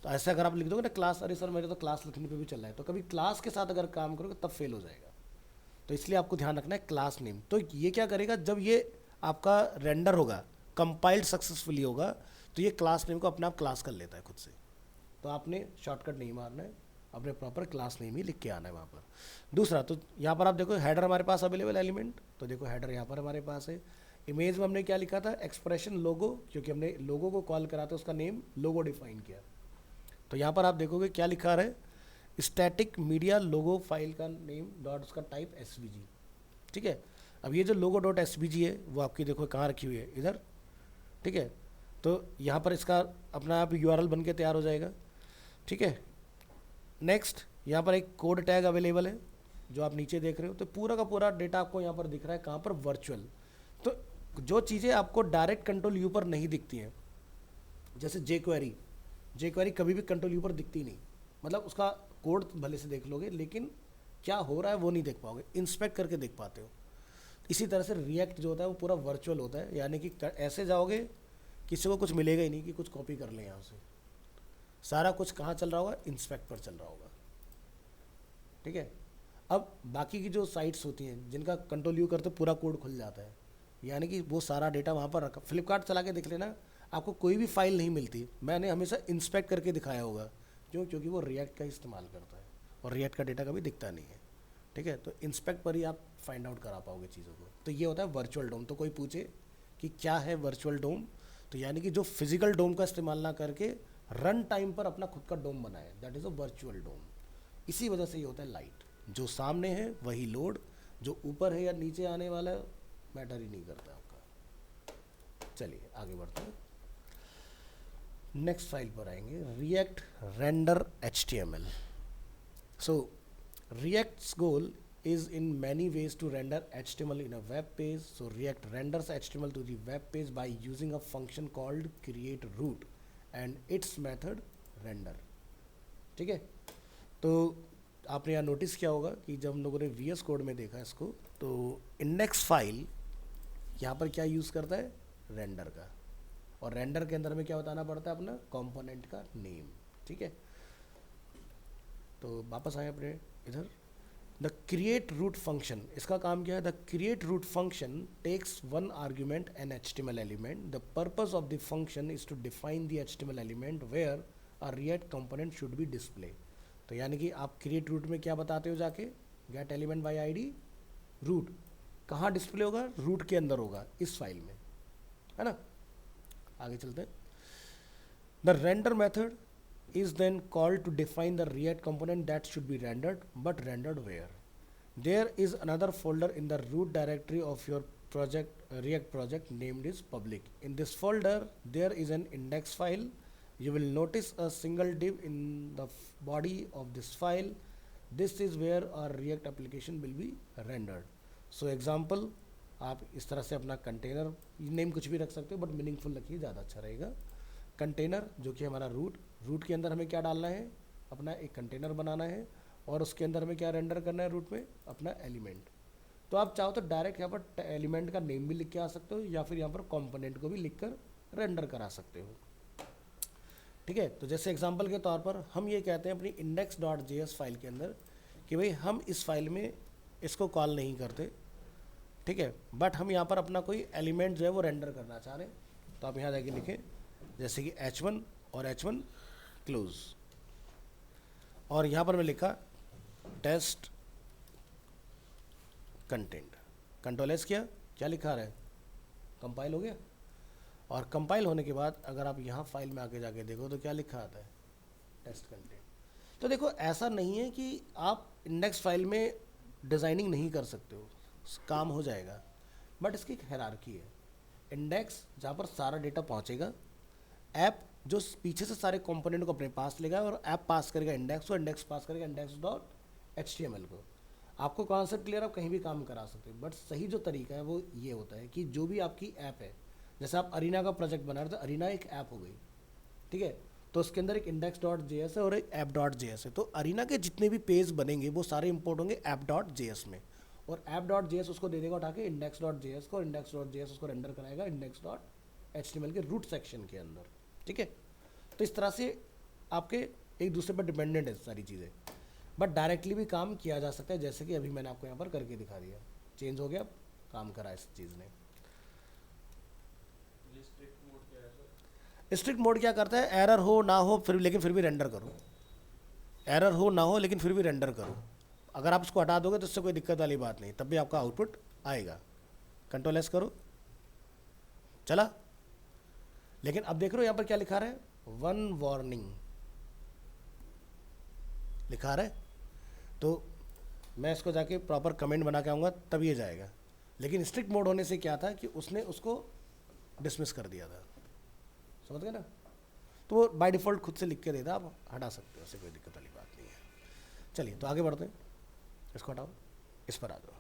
तो ऐसे अगर आप लिख दोगे ना क्लास, अरे सर मेरे तो क्लास लिखने पे भी चल रहा है, तो कभी क्लास के साथ अगर काम करोगे तब फेल हो जाएगा। तो इसलिए आपको ध्यान रखना है क्लास नेम। तो ये क्या करेगा, जब ये आपका रेंडर होगा, कंपाइल्ड सक्सेसफुली होगा, तो ये क्लास नेम को अपने आप क्लास कर लेता है खुद से। तो आपने शॉर्टकट नहीं मारना है, अपने प्रॉपर क्लास नेम ही लिख के आना है वहाँ पर। दूसरा, तो यहाँ पर आप देखो हेडर हमारे पास अवेलेबल एलिमेंट, तो देखो हेडर यहाँ पर हमारे पास है। इमेज में हमने क्या लिखा था, एक्सप्रेशन लोगो, क्योंकि हमने लोगो को कॉल करा था, उसका नेम लोगो डिफाइन किया। तो यहाँ पर आप देखोगे क्या लिखा रहा है, स्टैटिक मीडिया लोगो फाइल का नेम डॉट उसका टाइप SVG, ठीक है। अब ये जो लोगो डॉट SVG है वो आपकी देखो कहाँ रखी हुई है, इधर, ठीक है। तो यहाँ पर इसका अपना आप URL बन के तैयार हो जाएगा, ठीक है। नेक्स्ट, यहाँ पर एक कोड टैग अवेलेबल है जो आप नीचे देख रहे हो। तो पूरा का पूरा डेटा आपको यहाँ पर दिख रहा है, कहाँ पर, वर्चुअल। तो जो चीज़ें आपको डायरेक्ट कंट्रोल U पर नहीं दिखती हैं, जैसे jQuery कभी भी कंट्रोल U पर दिखती नहीं, मतलब उसका कोड भले से देख लोगे लेकिन क्या हो रहा है वो नहीं देख पाओगे, इंस्पेक्ट करके देख पाते हो। इसी तरह से रिएक्ट जो होता है वो पूरा वर्चुअल होता है, यानी कि ऐसे जाओगे किसी को कुछ मिलेगा ही नहीं कि कुछ कॉपी कर लें यहाँ से, सारा कुछ कहाँ चल रहा होगा, इंस्पेक्ट पर चल रहा होगा, ठीक है। अब बाकी की जो साइट्स होती हैं जिनका कंट्रोल U करते पूरा कोड खुल जाता है, यानी कि वो सारा डेटा वहाँ पर रखा। फ्लिपकार्ट चला के देख लेना, आपको कोई भी फाइल नहीं मिलती, मैंने हमेशा इंस्पेक्ट करके दिखाया होगा, क्योंकि वो रिएक्ट का इस्तेमाल करता है और रिएक्ट का डेटा कभी दिखता नहीं है, ठीक है। ठीक है, तो इंस्पेक्ट पर ही आप फाइंड आउट करा पाओगे चीज़ों को। तो ये होता है वर्चुअल डोम। तो कोई पूछे कि क्या है वर्चुअल डोम, तो यानी कि जो फिजिकल डोम का इस्तेमाल ना करके रन टाइम पर अपना खुद का डोम बनाए, दैट इज़ अ वर्चुअल डोम। इसी वजह से ये होता है लाइट, जो सामने है वही लोड, जो ऊपर है या नीचे आने वाला है मैटर ही नहीं करता आपका। चलिए आगे बढ़ते हैं, नेक्स्ट फाइल पर आएंगे, react render HTML। So React's goal is in many ways to render HTML in a web page. So React renders HTML to the web page by using a function called createRoot and its method render। ठीक है, तो आपने यहाँ notice किया होगा कि जब हम लोगों ने VS कोड में देखा इसको, तो इंडेक्स फाइल यहाँ पर क्या यूज़ करता है, रेंडर का, और रेंडर के अंदर में क्या बताना पड़ता है, अपना कंपोनेंट का नेम। ठीक है, तो वापस आए अपने इधर, द क्रिएट रूट फंक्शन, इसका काम क्या है, the create root function takes one argument an HTML element. The purpose of the function is to define the HTML element where a React component should be display. तो यानी कि आप create root में क्या बताते हो जाके, get element by ID root, कहाँ डिस्प्ले होगा, रूट के अंदर होगा, इस फाइल में, है ना। आगे चलते हैं, the render method is then called to define the React component that should be rendered, but rendered where? There is another folder in the root directory of your project, React project, named is public. In this folder there is an index file. You will notice a single div in the body of this file. This is where our React application will be rendered. So example, आप इस तरह से अपना container name कुछ भी रख सकते हो, बट मीनिंगफुल रखिए, ज़्यादा अच्छा रहेगा। कंटेनर जो कि हमारा रूट के अंदर हमें क्या डालना है, अपना एक कंटेनर बनाना है, और उसके अंदर हमें क्या रेंडर करना है, रूट में अपना एलिमेंट। तो आप चाहो तो डायरेक्ट यहाँ पर एलिमेंट का नेम भी लिख के आ सकते हो, या फिर यहाँ पर कंपोनेंट को भी लिखकर रेंडर करा सकते हो। ठीक है, तो जैसे एग्जांपल के तौर पर हम ये कहते हैं अपनी index.js फाइल के अंदर कि भाई हम इस फाइल में इसको कॉल नहीं करते, ठीक है, बट हम यहाँ पर अपना कोई एलिमेंट जो है वो रेंडर करना चाह रहे हैं। तो आप यहाँ जाके लिखें जैसे कि H1 और H1 क्लोज, और यहाँ पर मैं लिखा टेस्ट कंटेंट, कंट्रोल एस किया, क्या लिखा रहा है, कंपाइल हो गया। और कंपाइल होने के बाद अगर आप यहाँ फाइल में आके जाके देखो तो क्या लिखा आता है, टेस्ट कंटेंट। तो देखो ऐसा नहीं है कि आप इंडेक्स फाइल में डिज़ाइनिंग नहीं कर सकते हो, काम हो जाएगा, बट इसकी एक हायरार्की है। इंडेक्स जहाँ पर सारा डेटा पहुँचेगा, ऐप जो पीछे से सारे कंपोनेंट को अपने पास लेगा, और ऐप पास करेगा इंडेक्स को, इंडेक्स पास करेगा index.html को। आपको कॉन्सेप्ट क्लियर, आप कहीं भी काम करा सकते हो, बट सही जो तरीका है वो ये होता है कि जो भी आपकी ऐप है, जैसे आप अरीना का प्रोजेक्ट बना रहे थे, अरीना एक ऐप हो गई, ठीक है, तो उसके अंदर एक index.js है और एक app.js है। तो अरीना के जितने भी पेज बनेंगे वो सारे इंपोर्ट होंगे app.js में, और app.js उसको दे देगा उठा के index.js को, index.js उसको रेंडर कराएगा index.html के रूट सेक्शन के अंदर। ठीक है, तो इस तरह से आपके एक दूसरे पर डिपेंडेंट है सारी चीज़ें, बट डायरेक्टली भी काम किया जा सकता है, जैसे कि अभी मैंने आपको यहाँ पर करके दिखा दिया, चेंज हो गया, काम करा इस चीज़ ने। स्ट्रिक्ट मोड क्या करता है, एरर हो ना हो फिर, लेकिन फिर भी रेंडर करो, एरर हो ना हो लेकिन फिर भी रेंडर करो। अगर आप उसको हटा दोगे तो उससे कोई दिक्कत वाली बात नहीं, तब भी आपका आउटपुट आएगा। कंट्रोल एस करो, चला। लेकिन अब देख रहे हो यहाँ पर क्या लिखा रहा है, वन वार्निंग लिखा रहा है, तो मैं इसको जाके प्रॉपर कमेंट बना के आऊँगा तब ये जाएगा। लेकिन स्ट्रिक्ट मोड होने से क्या था कि उसने उसको डिसमिस कर दिया था, समझ गए ना। तो वो बाय डिफ़ॉल्ट खुद से लिख के देता, आप हटा सकते हो, उससे कोई दिक्कत वाली बात नहीं है। चलिए तो आगे बढ़ते हैं, इसको हटाओ, इस पर आ जाओ।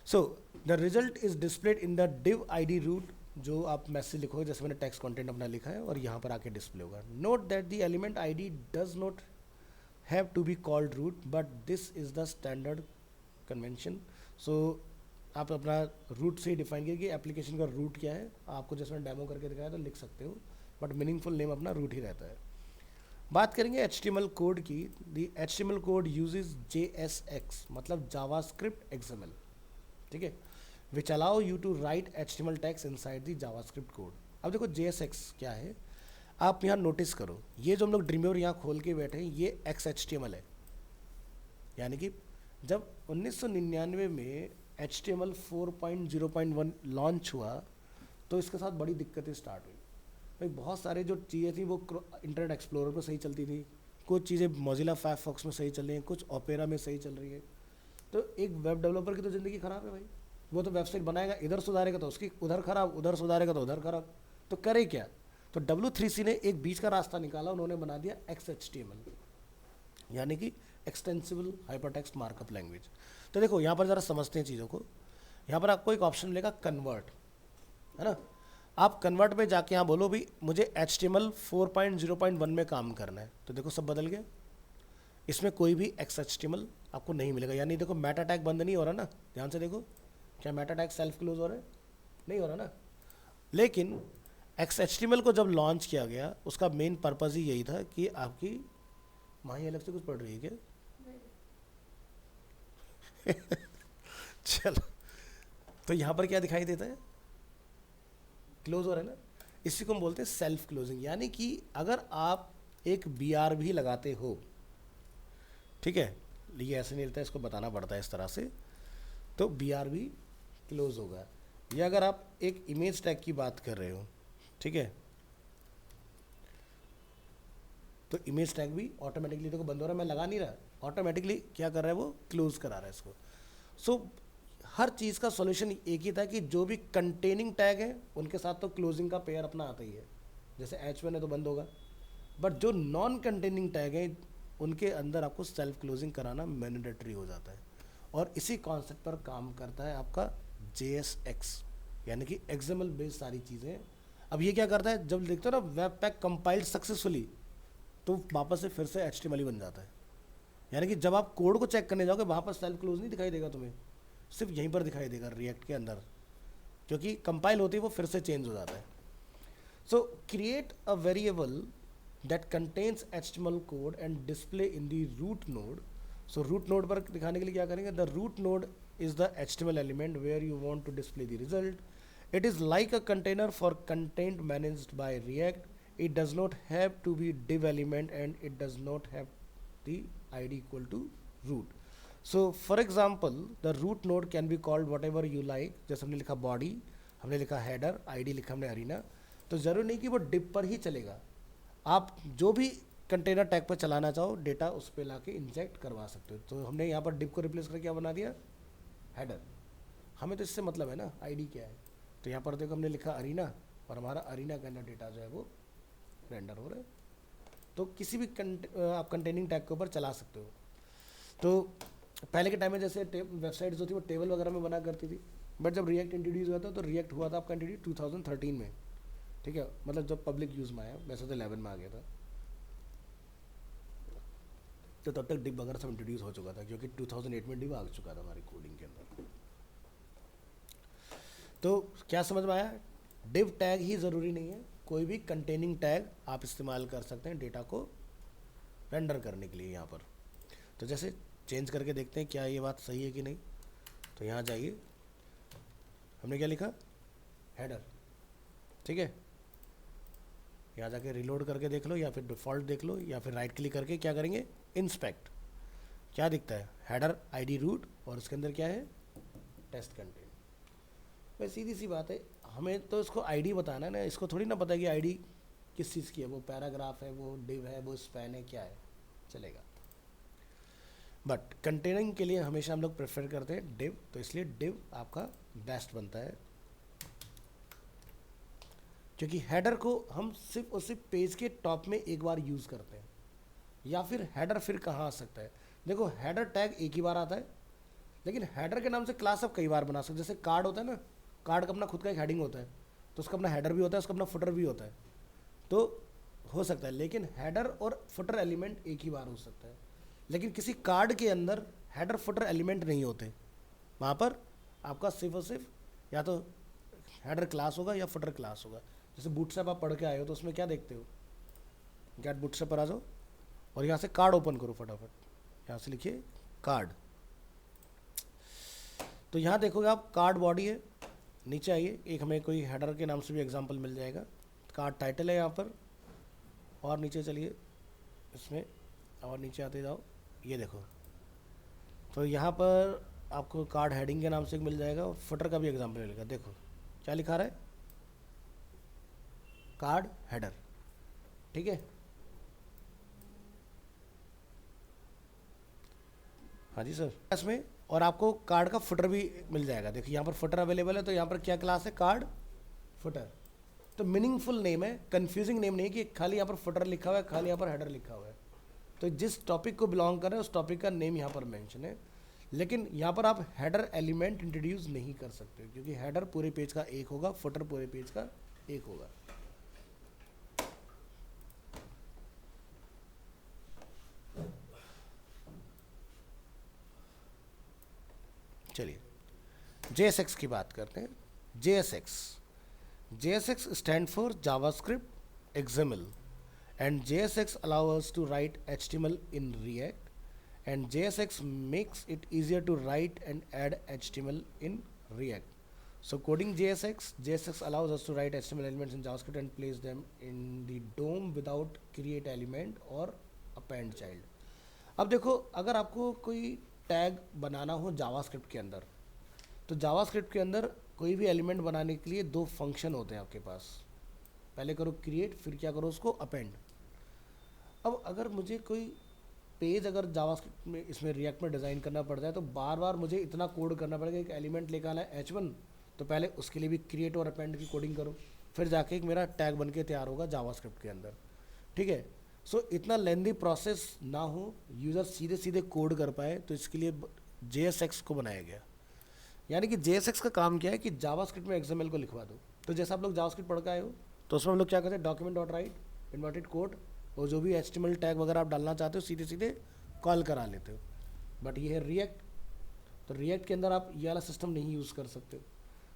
So the result is displayed in the div id root, जो आप मैसेज लिखोगे, जैसे मैंने टेक्स्ट कंटेंट अपना लिखा है, और यहाँ पर आके डिस्प्ले होगा। Note that the element ID does not have to be called root, but this is the standard convention. So आप अपना रूट से ही डिफाइन कीजिए कि एप्लीकेशन का रूट क्या है। आपको जैसे मैंने डेमो करके दिखाया तो लिख सकते हो, बट मीनिंगफुल नेम अपना रूट ही रहता है। बात करेंगे HTML कोड की। The HTML code uses JSX, मतलब जावास्क्रिप्ट XML, ठीक है, which allow you to write HTML tags inside the JavaScript code. अब देखो JSX क्या है, आप यहाँ नोटिस करो, ये जो हम लोग ड्रीमवेयर यहाँ खोल के बैठे हैं, ये XHTML है, यानी कि जब 1999 में HTML 4.0.1 लॉन्च हुआ तो इसके साथ बड़ी दिक्कतें स्टार्ट हुई भाई। बहुत सारे जो चीज़ें थी वो इंटरनेट एक्सप्लोरर पे सही चलती थी, कुछ चीज़ें मोजिला फायरफॉक्स में सही चल रही हैं, कुछ ओपेरा में सही चल रही है। तो एक वेब डेवलपर की तो ज़िंदगी ख़राब है भाई। वो तो वेबसाइट बनाएगा, इधर सुधारेगा तो उसकी उधर ख़राब, उधर सुधारेगा तो उधर ख़राब, तो करे क्या। तो W3C ने एक बीच का रास्ता निकाला, उन्होंने बना दिया XHTML, यानी कि एक्सटेंसिबल हाइपरटेक्स्ट मार्कअप लैंग्वेज। तो देखो यहाँ पर ज़रा समझते हैं चीज़ों को। यहाँ पर आपको एक ऑप्शन मिलेगा कन्वर्ट, है ना। आप कन्वर्ट में जाके यहाँ बोलो भी मुझे HTML 4.0.1 में काम करना है, तो देखो सब बदल गया। इसमें कोई भी XHTML आपको नहीं मिलेगा, यानी देखो मेटा टैग बंद नहीं हो रहा ना, ध्यान से देखो, क्या मेटा टैग सेल्फ क्लोज हो रहा है, नहीं हो रहा ना। लेकिन XHTML को जब लॉन्च किया गया उसका मेन पर्पज़ ही यही था कि आपकी माही अलग से कुछ पढ़ रही है क्या? चलो, तो यहाँ पर क्या दिखाई देता है, क्लोज हो रहा है ना। इसी को हम बोलते हैं सेल्फ क्लोजिंग, यानी कि अगर आप एक BR भी लगाते हो, ठीक है, ये ऐसे नहीं रहता, इसको बताना पड़ता है इस तरह से, तो BR भी क्लोज होगा। या अगर आप एक इमेज टैग की बात कर रहे हो, ठीक है, तो इमेज टैग भी ऑटोमेटिकली देखो बंद हो रहा है, मैं लगा नहीं रहा, ऑटोमेटिकली क्या कर रहा है वो क्लोज करा रहा है इसको। सो हर चीज़ का सॉल्यूशन एक ही था कि जो भी कंटेनिंग टैग है उनके साथ तो क्लोजिंग का पेयर अपना आता ही है, जैसे H1 है तो बंद होगा। बट जो नॉन कंटेनिंग टैग है उनके अंदर आपको सेल्फ क्लोजिंग कराना मैंडेटरी हो जाता है। और इसी कॉन्सेप्ट पर काम करता है आपका JSX, यानी कि XML बेस्ड सारी चीज़ें। अब ये क्या करता है, जब देखते हो ना वेब पैक कंपाइल्ड सक्सेसफुली, तो वापस से फिर से HTML ही बन जाता है। यानी कि जब आप कोड को चेक करने जाओगे वहाँ पर सेल्फ क्लोज नहीं दिखाई देगा तुम्हें, सिर्फ यहीं पर दिखाई देगा रिएक्ट के अंदर, क्योंकि कंपाइल होती है वो फिर से चेंज हो जाता है। So create a variable that contains HTML code and display in the root node. So root node पर दिखाने के लिए क्या करेंगे, the root node is the HTML element where you want to display the result. It is like a container for content managed by React. It does not have to be div element and it does not have the ID equal to root. So for example the root node can be called whatever you like, जैसे हमने लिखा body, हमने लिखा header, ID लिखा हमने arena, तो ज़रूरी नहीं कि वो div पर ही चलेगा, आप जो भी कंटेनर टैग पर चलाना चाहो डेटा उस पर ला के इंजेक्ट करवा सकते हो। तो हमने यहाँ पर div को रिप्लेस करके क्या बना दिया, header। हमें तो इससे मतलब है ना ID क्या है, तो यहाँ पर देखो हमने लिखा arena और हमारा arena का अंदर डेटा जो है वो रेंडर हो रहा है। तो किसी भी आप कंटेनिंग टैग के ऊपर चला सकते हो। तो पहले के टाइम में जैसे वेबसाइट्स जो थी वो टेबल वगैरह में बना करती थी, बट जब रिएक्ट इंट्रोड्यूस हुआ था तो रिएक्ट हुआ था आपका इंट्रोड्यूस 2013 में, ठीक है, मतलब जब पब्लिक यूज़ में आया, वैसे तो 11 में आ गया था, तो तब तक डिव वगैरह सब इंट्रोड्यूस हो चुका था, क्योंकि 2008 में डिव आ चुका था हमारी कोडिंग के अंदर। तो क्या समझ में आया, डिव टैग ही ज़रूरी नहीं है, कोई भी कंटेनिंग टैग आप इस्तेमाल कर सकते हैं डेटा को रेंडर करने के लिए यहाँ पर। तो जैसे चेंज करके देखते हैं क्या ये बात सही है कि नहीं। तो यहाँ जाइए, हमने क्या लिखा, हेडर, ठीक है, यहाँ जाके रिलोड करके देख लो या फिर डिफ़ॉल्ट देख लो या फिर राइट क्लिक करके क्या करेंगे, इंस्पेक्ट, क्या दिखता है, हेडर ID रूट और उसके अंदर क्या है, टेस्ट कंटेंट। भाई सीधी सी बात है, हमें तो इसको ID बताना है ना, इसको थोड़ी ना पता कि ID किस चीज़ की है, वो पैराग्राफ है, वो डिव है, वो स्पैन है, क्या है, चलेगा। बट कंटेनिंग के लिए हमेशा हम लोग प्रेफर करते हैं डिव, तो इसलिए डिव आपका बेस्ट बनता है, क्योंकि हेडर को हम सिर्फ और सिर्फ पेज के टॉप में एक बार यूज़ करते हैं। या फिर हेडर फिर कहाँ आ सकता है, देखो हेडर टैग एक ही बार आता है, लेकिन हेडर के नाम से क्लास आप कई बार बना सकते, जैसे कार्ड होता है ना, कार्ड का अपना खुद का एक हेडिंग होता है, तो उसका अपना हेडर भी होता है, उसका अपना फुटर भी होता है, तो हो सकता है। लेकिन हेडर और फुटर एलिमेंट एक ही बार हो सकता है, लेकिन किसी कार्ड के अंदर हेडर फुटर एलिमेंट नहीं होते, वहाँ पर आपका सिर्फ और सिर्फ या तो हेडर क्लास होगा या फुटर क्लास होगा। जैसे बूटस्ट्रैप आप पढ़ के आए हो तो उसमें क्या देखते हो, गेट बूटस्ट्रैप पर आ जाओ और यहाँ से कार्ड ओपन करो फटाफट, यहाँ से लिखिए कार्ड, तो यहाँ देखोगे आप कार्ड बॉडी है, नीचे आइए, एक हमें कोई हेडर के नाम से भी एग्जांपल मिल जाएगा, कार्ड टाइटल है यहाँ पर, और नीचे चलिए इसमें और नीचे आते जाओ, ये देखो तो यहाँ पर आपको कार्ड हेडिंग के नाम से एक मिल जाएगा, फुटर का भी एग्जाम्पल मिलेगा। देखो क्या लिखा रहा है, कार्ड हेडर, ठीक है। हाँ जी सर, इसमें और आपको कार्ड का फुटर भी मिल जाएगा। देखिए यहाँ पर फुटर अवेलेबल है, तो यहाँ पर क्या क्लास है, कार्ड फुटर। तो मीनिंगफुल नेम है, कंफ्यूजिंग नेम नहीं है कि खाली यहाँ पर फुटर लिखा हुआ है, खाली यहाँ पर हेडर लिखा हुआ है। तो जिस टॉपिक को बिलोंग कर रहे हैं उस टॉपिक का नेम यहाँ पर मेंशन है। लेकिन यहाँ पर आप हेडर एलिमेंट इंट्रोड्यूस नहीं कर सकते, क्योंकि हेडर पूरे पेज का एक होगा, फुटर पूरे पेज का एक होगा। चलिए JSX की बात करते हैं। JSX stand for JavaScript XML, and JSX allows us to write HTML in React, and JSX makes it easier to write and add HTML in React. So coding JSX allows us to write HTML elements in JavaScript and place them in the DOM without create element or append child. अब देखो, अगर आपको कोई tag बनाना हो JavaScript के अंदर, तो JavaScript के अंदर कोई भी एलिमेंट बनाने के लिए दो फंक्शन होते हैं आपके पास। पहले करो क्रिएट, फिर क्या करो, उसको अपेंड। अब अगर मुझे कोई पेज अगर जावास्क्रिप्ट में इसमें रिएक्ट में डिज़ाइन करना पड़ता है, तो बार बार मुझे इतना कोड करना पड़ेगा। एक एलिमेंट लेकर आना है H1, तो पहले उसके लिए भी क्रिएट और अपेंड की कोडिंग करो, फिर जाके एक मेरा टैग बन के तैयार होगा जावास्क्रिप्ट के अंदर, ठीक है। सो इतना लेंदी प्रोसेस ना हो, यूज़र सीधे सीधे कोड कर पाए, तो इसके लिए JSX को बनाया गया। यानी कि JSX का काम क्या है कि जावास्क्रिप्ट में XML को लिखवा दो। तो जैसे आप लोग जावास्क्रिप्ट पढ़ के आए हो, तो उसमें हम लोग क्या करते हैं, document dot right inverted code, और जो भी HTML टैग वगैरह आप डालना चाहते हो सीधे सीधे कॉल करा लेते हो। बट ये है रिएक्ट, तो रिएक्ट के अंदर आप ये वाला सिस्टम नहीं यूज़ कर सकते।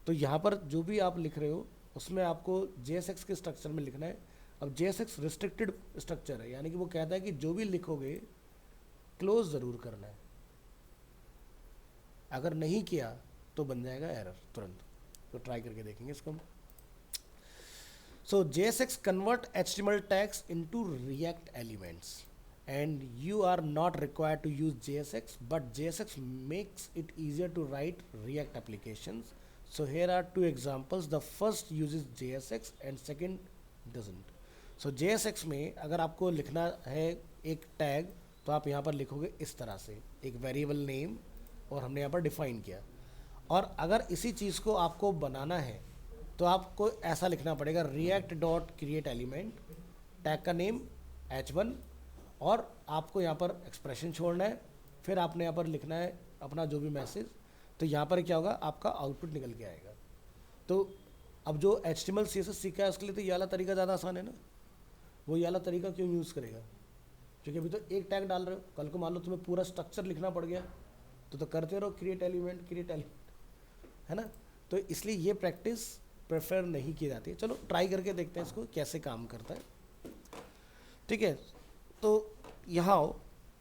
तो यहाँ पर जो भी आप लिख रहे हो उसमें आपको JSX के स्ट्रक्चर में लिखना है। अब JSX रिस्ट्रिक्टेड स्ट्रक्चर है, यानी कि वो कहता है कि जो भी लिखोगे क्लोज ज़रूर करना है, अगर नहीं किया तो बन जाएगा एरर तुरंत। तो ट्राई करके देखेंगे इसको हम। So JSX convert HTML tags into React elements, and you are not required to use JSX, but JSX makes it easier to write React applications. So here are two examples. The first uses JSX and second doesn't. So JSX में अगर आपको लिखना है एक tag, तो आप यहाँ पर लिखोगे इस तरह से, एक वेरिएबल नेम, और हमने यहाँ पर डिफाइन किया। और अगर इसी चीज़ को आपको बनाना है तो आपको ऐसा लिखना पड़ेगा, react dot create element, tag का नेम H1, और आपको यहाँ पर एक्सप्रेशन छोड़ना है, फिर आपने यहाँ पर लिखना है अपना जो भी मैसेज। तो यहाँ पर क्या होगा, आपका आउटपुट निकल के आएगा। तो अब जो HTML CSS सीखा है उसके लिए तो ये वाला तरीका ज़्यादा आसान है ना। वो ये वाला तरीका क्यों यूज़ करेगा, क्योंकि अभी तो एक टैग डाल रहे हो, कल को मान लो तुम्हें पूरा स्ट्रक्चर लिखना पड़ गया, तो करते रहो क्रिएट एलिमेंट, है ना। तो इसलिए ये प्रैक्टिस प्रेफर नहीं की जाती है। चलो ट्राई करके देखते हैं इसको कैसे काम करता है, ठीक है। तो यहाँ आओ,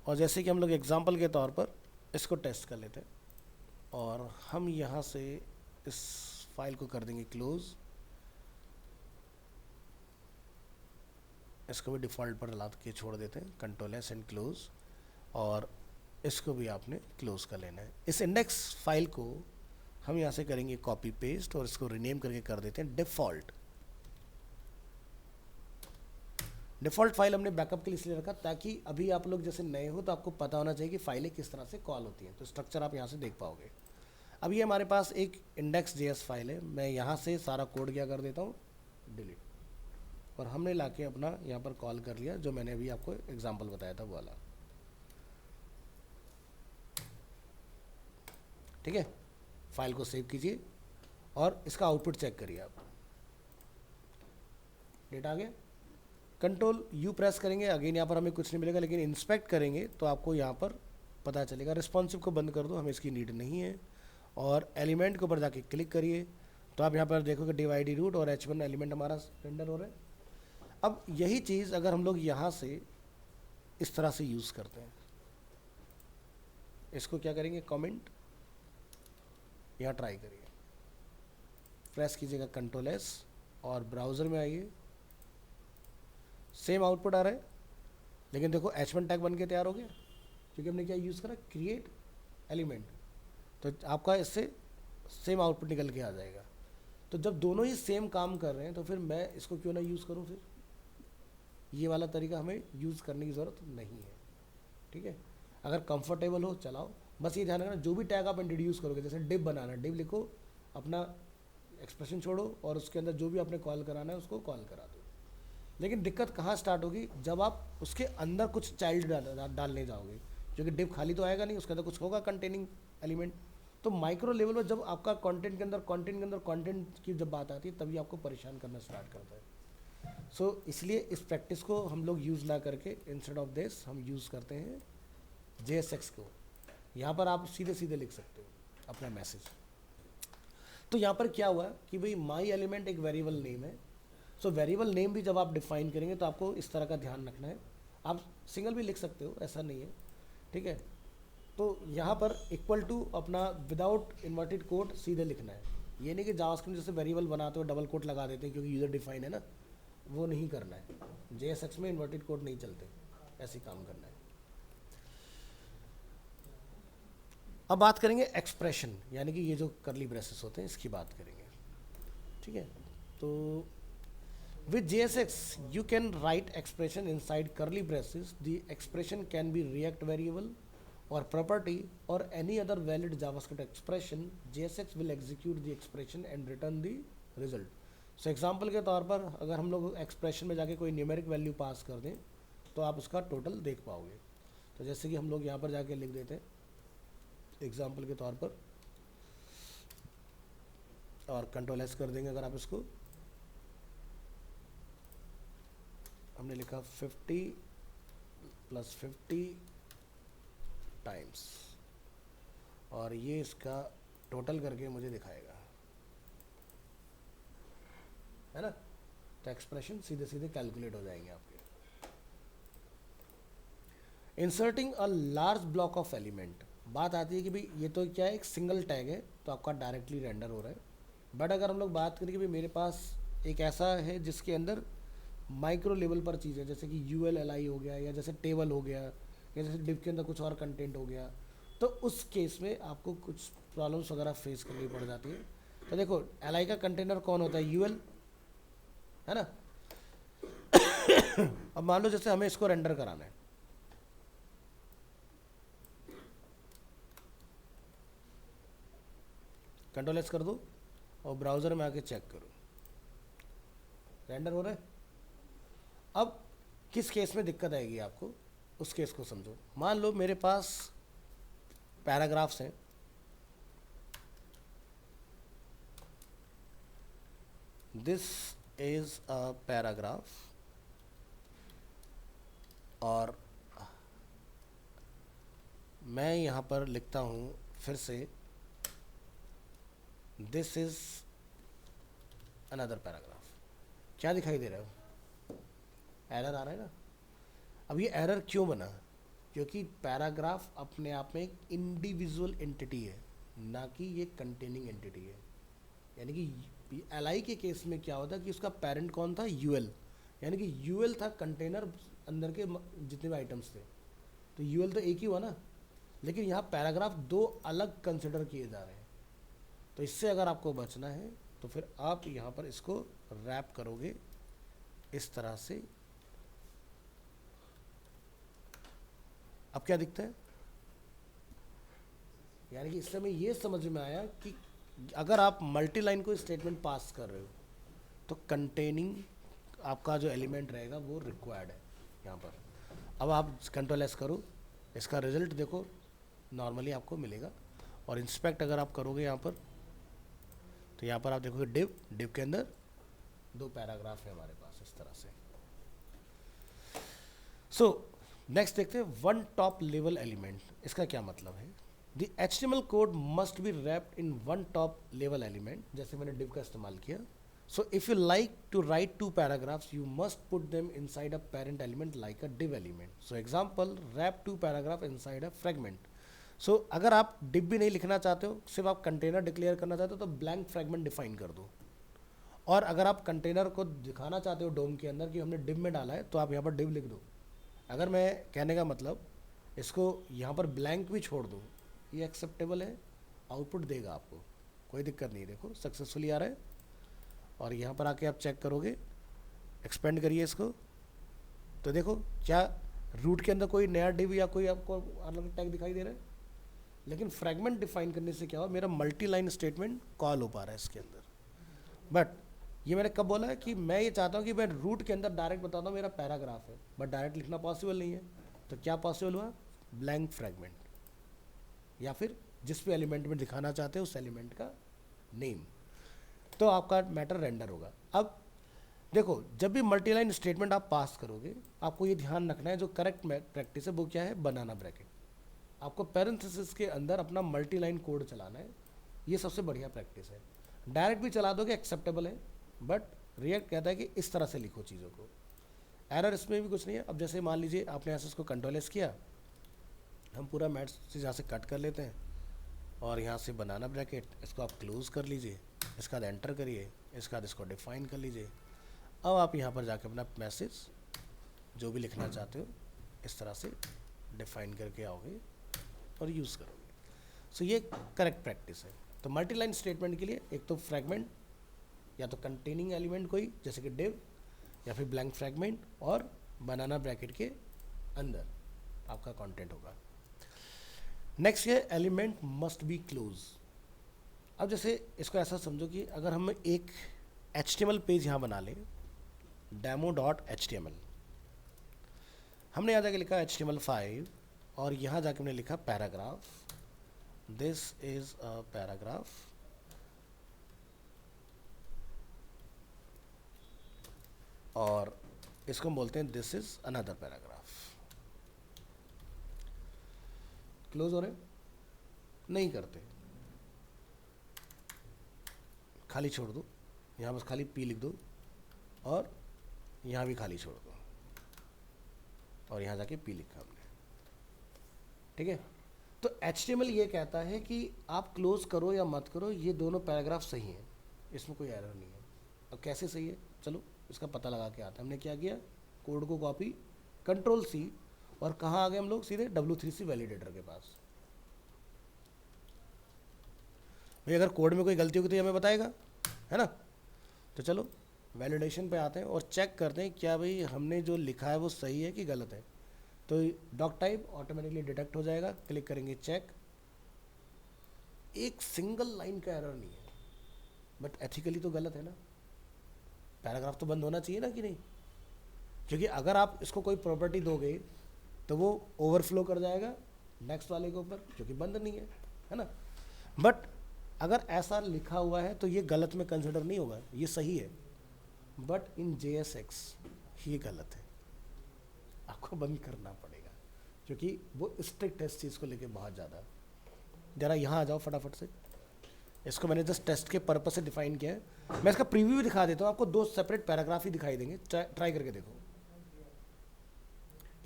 और जैसे कि हम लोग एग्जांपल के तौर पर इसको टेस्ट कर लेते हैं, और हम यहाँ से इस फाइल को कर देंगे क्लोज। इसको भी डिफ़ॉल्ट पर ला के छोड़ देते हैं, Ctrl+S एंड क्लोज, और इसको भी आपने क्लोज कर लेना है। इस इंडेक्स फाइल को हम यहाँ से करेंगे कॉपी पेस्ट, और इसको रीनेम करके कर देते हैं डिफ़ॉल्ट। डिफ़ॉल्ट फाइल हमने बैकअप के लिए इसलिए रखा ताकि अभी आप लोग जैसे नए हो तो आपको पता होना चाहिए कि फाइलें किस तरह से कॉल होती हैं, तो स्ट्रक्चर आप यहाँ से देख पाओगे। अब ये हमारे पास एक index.js फाइल है, मैं यहाँ से सारा कोड क्या कर देता हूँ, डिलीट, और हमने लाके अपना यहाँ पर कॉल कर लिया, जो मैंने अभी आपको एग्जाम्पल बताया था वो वाला, ठीक है। फाइल को सेव कीजिए और इसका आउटपुट चेक करिए आप। डेटा आ गया, Ctrl+U प्रेस करेंगे, अगेन यहाँ पर हमें कुछ नहीं मिलेगा, लेकिन इंस्पेक्ट करेंगे तो आपको यहाँ पर पता चलेगा। रिस्पॉन्सिव को बंद कर दो, हमें इसकी नीड नहीं है, और एलिमेंट के ऊपर जाके क्लिक करिए, तो आप यहाँ पर देखोगे डिवाइड रूट और H1 एलिमेंट हमारा रेंडर हो रहा है। अब यही चीज़ अगर हम लोग यहाँ से इस तरह से यूज़ करते हैं, इसको क्या करेंगे, कमेंट, यहाँ ट्राई करिए, प्रेस कीजिएगा Ctrl+S और ब्राउज़र में आइए, सेम आउटपुट आ रहा है, लेकिन देखो H1 टैग बन के तैयार हो गया, क्योंकि हमने क्या यूज़ करा, क्रिएट एलिमेंट, तो आपका इससे सेम आउटपुट निकल के आ जाएगा। तो जब दोनों ही सेम काम कर रहे हैं तो फिर मैं इसको क्यों ना यूज़ करूँ, फिर ये वाला तरीका हमें यूज़ करने की ज़रूरत नहीं है। ठीक है, अगर कंफर्टेबल हो चलाओ, बस ये ध्यान रखना जो भी टैग आप इंट्रोड्यूस करोगे, जैसे डिव बनाना, डिव लिखो, अपना एक्सप्रेशन छोड़ो और उसके अंदर जो भी आपने कॉल कराना है उसको कॉल करा दो। लेकिन दिक्कत कहाँ स्टार्ट होगी, जब आप उसके अंदर कुछ चाइल्ड डालने जाओगे, क्योंकि डिव खाली तो आएगा नहीं, उसके अंदर कुछ होगा कंटेनिंग एलिमेंट। तो माइक्रो लेवल पर जब आपका कंटेंट की जब बात आती है तभी आपको परेशान करना स्टार्ट करता है। इसलिए इस प्रैक्टिस को हम लोग यूज़ ना करके इंस्टेड ऑफ दिस हम यूज़ करते हैं JSX को। यहाँ पर आप सीधे सीधे लिख सकते हो अपना मैसेज। तो यहाँ पर क्या हुआ कि भाई माई एलिमेंट एक वेरिएबल नेम है। वेरिएबल नेम भी जब आप डिफाइन करेंगे तो आपको इस तरह का ध्यान रखना है, आप सिंगल भी लिख सकते हो, ऐसा नहीं है। ठीक है, तो यहाँ पर इक्वल टू अपना विदाउट इन्वर्टेड कोट सीधे लिखना है। ये नहीं कि जावास्क्रिप्ट जैसे वेरिएबल बनाते हो डबल कोट लगा देते हैं क्योंकि यूज़र डिफाइन है ना, वो नहीं करना है। JSX में इन्वर्टेड कोट नहीं चलते, ऐसे काम करना है। अब बात करेंगे एक्सप्रेशन, यानी कि ये जो करली ब्रेसेस होते हैं इसकी बात करेंगे। ठीक है, तो with JSX you can write expression inside curly braces. The expression can be React variable or property or any other valid JavaScript expression. JSX will execute the expression and return the result. So example के तौर पर अगर हम लोग expression में जाके कोई numeric value pass कर दें तो आप उसका टोटल देख पाओगे। तो जैसे कि हम लोग यहाँ पर जाके लिख देते हैं एग्जाम्पल के तौर पर, और कंट्रोल एस कर देंगे। अगर आप इसको, हमने लिखा 50 + 50 टाइम्स, और ये इसका टोटल करके मुझे दिखाएगा, है ना। तो एक्सप्रेशन सीधे सीधे कैलकुलेट हो जाएंगे आपके। Inserting a large block of element, बात आती है कि भाई ये तो क्या है, एक सिंगल टैग है तो आपका डायरेक्टली रेंडर हो रहा है। बट अगर हम लोग बात करें कि भाई मेरे पास एक ऐसा है जिसके अंदर माइक्रो लेवल पर चीज़ें, जैसे कि ULLI हो गया, या जैसे टेबल हो गया, या जैसे डिव के अंदर कुछ और कंटेंट हो गया, तो उस केस में आपको कुछ प्रॉब्लम्स वगैरह फेस करनी पड़ जाती है। तो देखो LI का कंटेनर कौन होता है, UL, है ना। अब मान लो जैसे हमें इसको रेंडर कराना है, कंट्रोल एस कर दो और ब्राउज़र में आके चेक करो, रेंडर हो रहा है। अब किस केस में दिक्कत आएगी आपको, उस केस को समझो। मान लो मेरे पास पैराग्राफ्स हैं, दिस इज अ पैराग्राफ, और मैं यहाँ पर लिखता हूँ फिर से दिस इज अनदर पैराग्राफ। क्या दिखाई दे रहा है, एरर आ रहा है ना। अब ये एरर क्यों बना, क्योंकि पैराग्राफ अपने आप में एक इंडिविजुअल एंटिटी है, ना कि ये कंटेनिंग एंटिटी है। यानी कि LI के केस में क्या होता है कि उसका पेरेंट कौन था, UL, यानी कि UL था कंटेनर अंदर के जितने भी आइटम्स थे, तो UL तो एक ही हुआ ना। लेकिन यहाँ पैराग्राफ दो अलग कंसिडर किए जा रहे हैं। तो इससे अगर आपको बचना है तो फिर आप यहाँ पर इसको रैप करोगे इस तरह से। अब क्या दिखता है, यानी कि इससे हमें ये समझ में आया कि अगर आप मल्टी लाइन को स्टेटमेंट पास कर रहे हो तो कंटेनिंग आपका जो एलिमेंट रहेगा वो रिक्वायर्ड है यहाँ पर। अब आप कंट्रोल एस करो, इसका रिजल्ट देखो, नॉर्मली आपको मिलेगा। और इंस्पेक्ट अगर आप करोगे यहाँ पर, तो यहाँ पर आप देखोगे डिव के अंदर दो पैराग्राफ है हमारे पास इस तरह से। नेक्स्ट देखते हैं वन टॉप लेवल एलिमेंट। इसका क्या मतलब है, the HTML code must be wrapped in one top level element. जैसे मैंने डिव का इस्तेमाल किया, so if you like to write two paragraphs you must put them inside a parent element like a div element. So example, wrap two paragraph inside a fragment. अगर आप div भी नहीं लिखना चाहते हो, सिर्फ आप कंटेनर डिक्लेयर करना चाहते हो, तो ब्लैंक फ्रेगमेंट डिफाइन कर दो। और अगर आप कंटेनर को दिखाना चाहते हो डोम के अंदर कि हमने डिव में डाला है, तो आप यहाँ पर डिव लिख दो। अगर मैं कहने का मतलब इसको यहाँ पर ब्लैंक भी छोड़ दूँ ये एक्सेप्टेबल है, आउटपुट देगा आपको, कोई दिक्कत नहीं। देखो सक्सेसफुली आ रहा है। और यहाँ पर आके आप चेक करोगे, एक्सपेंड करिए इसको, तो देखो क्या रूट के अंदर कोई नया डिव या कोई आपको अलग टैग दिखाई दे रहा है। लेकिन फ्रैगमेंट डिफाइन करने से क्या हुआ, मेरा मल्टी लाइन स्टेटमेंट कॉल हो पा रहा है इसके अंदर। बट ये मैंने कब बोला है कि मैं ये चाहता हूँ कि मैं रूट के अंदर डायरेक्ट बताता हूँ मेरा पैराग्राफ है, बट डायरेक्ट लिखना पॉसिबल नहीं है। तो क्या पॉसिबल हुआ, ब्लैंक फ्रैगमेंट, या फिर जिस भी एलिमेंट में दिखाना चाहते हो उस एलिमेंट का नेम, तो आपका मैटर रेंडर होगा। अब देखो जब भी मल्टी लाइन स्टेटमेंट आप पास करोगे, आपको ये ध्यान रखना है, जो करेक्ट प्रैक्टिस है वो क्या है, बनाना ब्रैकेट। आपको पैरेंथेसिस के अंदर अपना मल्टी लाइन कोड चलाना है, ये सबसे बढ़िया प्रैक्टिस है। डायरेक्ट भी चला दोगे एक्सेप्टेबल है, बट रिएक्ट कहता है कि इस तरह से लिखो चीज़ों को। एरर इसमें भी कुछ नहीं है। अब जैसे मान लीजिए आपने ऐसे इसको कंट्रोल एस किया, हम पूरा मैथ से यहाँ से कट कर लेते हैं और यहाँ से बनाना ब्रैकेट, इसको आप क्लोज कर लीजिए, इसका बाद एंटर करिए, इसका बाद इसको डिफाइन कर लीजिए। अब आप यहाँ पर जाके अपना मैसेज जो भी लिखना चाहते हो इस तरह से डिफाइन करके आओगे और यूज़ करोगे। सो ये करेक्ट प्रैक्टिस है। तो मल्टी लाइन स्टेटमेंट के लिए एक तो फ्रैगमेंट या तो कंटेनिंग एलिमेंट कोई जैसे कि डिव, या फिर ब्लैंक फ्रैगमेंट, और बनाना ब्रैकेट के अंदर आपका कंटेंट होगा। नेक्स्ट है एलिमेंट मस्ट बी क्लोज। अब जैसे इसको ऐसा समझो कि अगर हम एक HTML पेज यहाँ बना लें, demo.html, हमने यहाँ जाके लिखा HTML5 और यहाँ जाके हमने लिखा paragraph, this is a paragraph, और इसको हम बोलते हैं this is another paragraph. Close हो रहे, नहीं करते, खाली छोड़ दो, यहाँ बस खाली पी लिख दो और यहाँ भी खाली छोड़ दो और यहाँ जाके पी लिखा हमने, ठीक है। तो HTML ये कहता है कि आप क्लोज करो या मत करो, ये दोनों पैराग्राफ सही हैं, इसमें कोई एरर नहीं है। अब कैसे सही है, चलो इसका पता लगा के आता है। हमने क्या किया, कोड को कॉपी, कंट्रोल C, और कहाँ आ गए हम लोग, सीधे W3C वैलिडेटर के पास। भाई अगर कोड में कोई गलती होगी तो हमें बताएगा, है ना। तो चलो वैलिडेशन पे आते हैं और चेक करते हैं क्या भाई हमने जो लिखा है वो सही है कि गलत है। तो डॉक टाइप ऑटोमेटिकली डिटेक्ट हो जाएगा, क्लिक करेंगे चेक, एक सिंगल लाइन का एरर नहीं है, बट एथिकली तो गलत है ना, पैराग्राफ तो बंद होना चाहिए ना कि नहीं। क्योंकि अगर आप इसको कोई प्रॉपर्टी दोगे तो वो ओवरफ्लो कर जाएगा नेक्स्ट वाले के ऊपर, जो कि बंद नहीं है ना। बट अगर ऐसा लिखा हुआ है तो ये गलत में कंसिडर नहीं होगा, ये सही है। बट इन JSX ये गलत है, आपको बंद करना पड़ेगा, क्योंकि वो स्ट्रिक्ट है इस चीज़ को लेके बहुत ज़्यादा। ज़रा यहाँ आ जाओ फटाफट से, इसको मैंने जस्ट टेस्ट के पर्पस से डिफाइन किया है। मैं इसका प्रीव्यू भी दिखा देता हूँ आपको, दो सेपरेट पैराग्राफ ही दिखाई देंगे, ट्राई करके देखो।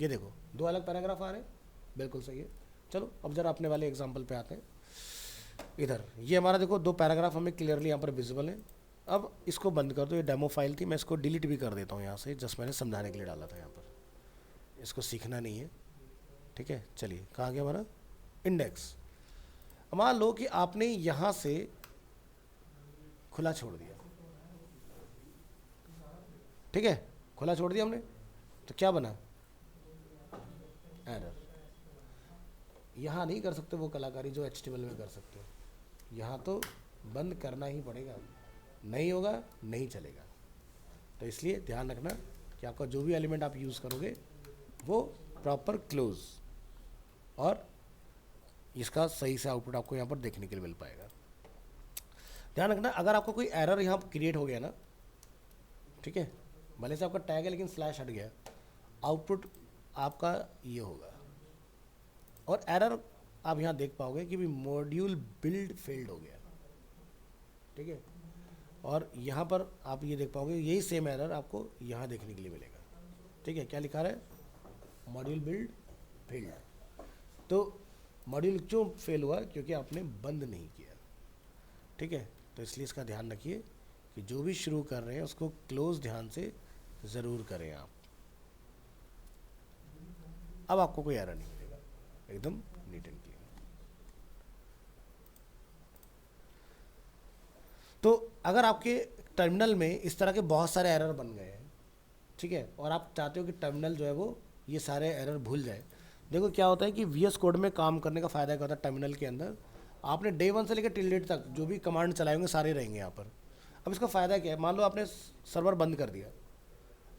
ये देखो दो अलग पैराग्राफ आ रहे हैं, बिल्कुल सही है। चलो अब जरा अपने वाले एग्जाम्पल पे आते हैं। इधर ये हमारा देखो दो पैराग्राफ हमें क्लियरली यहाँ पर विजिबल है। अब इसको बंद कर दो, ये डेमो फाइल थी, मैं इसको डिलीट भी कर देता हूँ यहाँ से, जस्ट मैंने समझाने के लिए डाला था यहाँ पर, इसको सीखना नहीं है, ठीक है। चलिए कहाँ गया हमारा इंडेक्स। मान लो कि आपने यहाँ से खुला छोड़ दिया, ठीक है, खुला छोड़ दिया हमने, तो क्या बना, एरर। यहाँ नहीं कर सकते वो कलाकारी जो HTML में कर सकते हो, यहाँ तो बंद करना ही पड़ेगा, नहीं होगा नहीं चलेगा। तो इसलिए ध्यान रखना कि आपका जो भी एलिमेंट आप यूज़ करोगे वो प्रॉपर क्लोज, और इसका सही से आउटपुट आपको यहाँ पर देखने के लिए मिल पाएगा। ध्यान रखना अगर आपको कोई एरर यहाँ क्रिएट हो गया ना, ठीक है, भले से आपका टैग है लेकिन स्लैश हट गया, आउटपुट आपका ये होगा। और एरर आप यहाँ देख पाओगे कि भी मॉड्यूल बिल्ड फेल्ड हो गया, ठीक है। और यहाँ पर आप ये देख पाओगे यही सेम एरर आपको यहाँ देखने के लिए मिलेगा, ठीक है। क्या लिखा रहा है, मॉड्यूल बिल्ड फेल्ड। तो मॉड्यूल क्यों फेल हुआ, क्योंकि आपने बंद नहीं किया, ठीक है। तो इसलिए इसका ध्यान रखिए कि जो भी शुरू कर रहे हैं उसको क्लोज ध्यान से ज़रूर करें आप। अब आपको कोई एरर नहीं मिलेगा, एकदम नीट एंड क्लीन। तो अगर आपके टर्मिनल में इस तरह के बहुत सारे एरर बन गए हैं, ठीक है, और आप चाहते हो कि टर्मिनल जो है वो ये सारे एरर भूल जाए, देखो क्या होता है कि VS कोड में काम करने का फ़ायदा क्या होता है, टर्मिनल के अंदर आपने डे 1 से लेकर टिल डेट तक जो भी कमांड चलाए होंगे सारे रहेंगे यहाँ पर। अब इसका फ़ायदा क्या है, मान लो आपने सर्वर बंद कर दिया,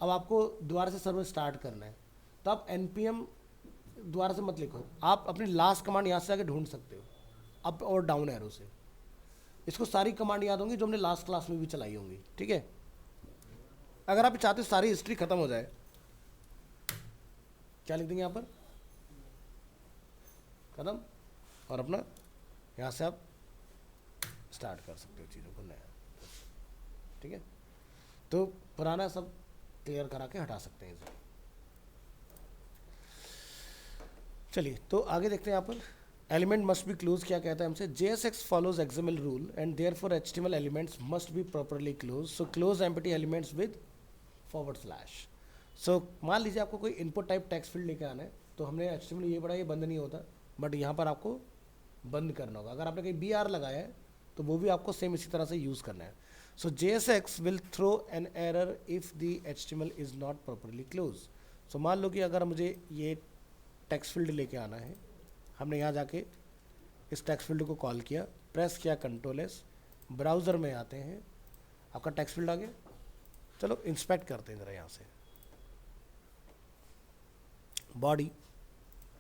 अब आपको दोबारा से सर्वर स्टार्ट करना है, तो आप npm दोबारा से मत लिखो, आप अपनी लास्ट कमांड यहाँ से आके ढूंढ सकते हो अप और डाउन एरो से। इसको सारी कमांड याद होंगी जो हमने लास्ट क्लास में भी चलाई होंगी, ठीक है। अगर आप चाहते हो सारी हिस्ट्री खत्म हो जाए, क्या लिख देंगे यहाँ पर, खत्म, और अपना यहाँ से आप स्टार्ट कर सकते हो चीज़ों को नया, ठीक है। तो पुराना सब क्लियर करा के हटा सकते हैं इसे। चलिए तो आगे देखते हैं यहाँ पर एलिमेंट मस्ट बी क्लोज क्या कहता है हमसे, JSX follows XML rule and therefore HTML elements must be properly close, so close empty elements with // सो मान लीजिए आपको कोई इनपुट टाइप टेक्स्ट फील्ड लेके आना है, तो हमने HTML ये पढ़ा, ये बंद नहीं होता, बट यहाँ पर आपको बंद करना होगा। अगर आपने कहीं BR लगाया है तो वो भी आपको सेम इसी तरह से यूज़ करना है। So JSX will throw an error if the HTML is not properly close. So मान लो कि अगर मुझे ये टेक्स्ट फील्ड लेके आना है, हमने यहाँ जाके इस टेक्स्ट फील्ड को कॉल किया, प्रेस किया Ctrl+S, ब्राउज़र में आते हैं, आपका टेक्स्ट फील्ड आ गया। चलो इंस्पेक्ट करते हैं ज़रा यहाँ से, बॉडी,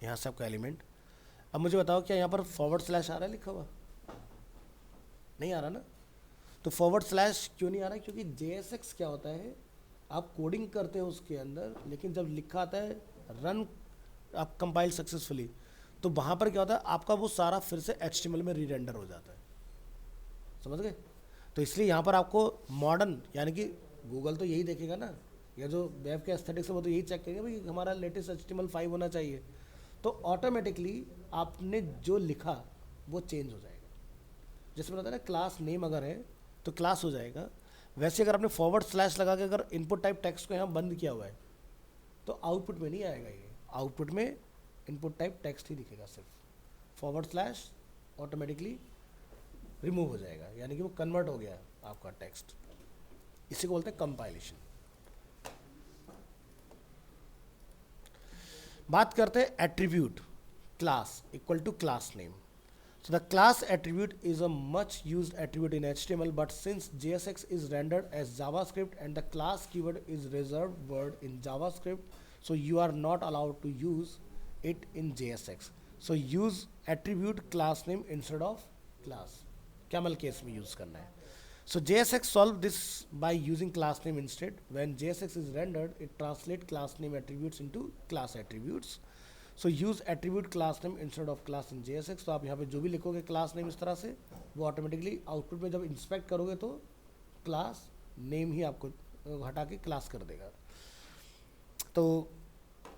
यहाँ से आपका एलिमेंट। अब मुझे बताओ क्या यहाँ पर // आ रहा है लिखा हुआ, नहीं आ रहा ना। तो // क्यों नहीं आ रहा है, क्योंकि JSX क्या होता है, आप कोडिंग करते हो उसके अंदर, लेकिन जब लिखा आता है रन आप कंपाइल सक्सेसफुली, तो वहाँ पर क्या होता है आपका वो सारा फिर से HTML में रीरेंडर हो जाता है, समझ गए। तो इसलिए यहाँ पर आपको मॉडर्न, यानी कि गूगल तो यही देखेगा ना, या जो वेब के एस्थेटिक्स है वो तो यही चेक करेंगे भाई हमारा लेटेस्ट HTML5 होना चाहिए, तो ऑटोमेटिकली आपने जो लिखा वो चेंज हो जाएगा। जैसे बताया ना क्लास नेम अगर है तो क्लास हो जाएगा, वैसे अगर आपने // लगा के अगर इनपुट टाइप टेक्स्ट को यहाँ बंद किया हुआ है तो आउटपुट में नहीं आएगा, ये आउटपुट में इनपुट टाइप टेक्स्ट ही दिखेगा सिर्फ, / ऑटोमेटिकली रिमूव हो जाएगा, यानी कि वो कन्वर्ट हो गया आपका टेक्स्ट। इसी को बोलते हैं कंपाइलेशन। बात करते हैं attribute class equal to class name. So the class attribute is a much used attribute in HTML, but since JSX is rendered as JavaScript and the class keyword is reserved word in JavaScript, so you are not allowed to use it in JSX. So use attribute class name instead of class. Camel case में use करना है. So JSX solve this by using class name instead. When JSX is rendered, it translates class name attributes into class attributes. So use attribute class name instead of class in JSX। तो आप यहाँ पे जो भी लिखोगे class name इस तरह से, वो ऑटोमेटिकली आउटपुट में जब इंस्पेक्ट करोगे तो क्लास नेम ही आपको हटा के क्लास कर देगा। तो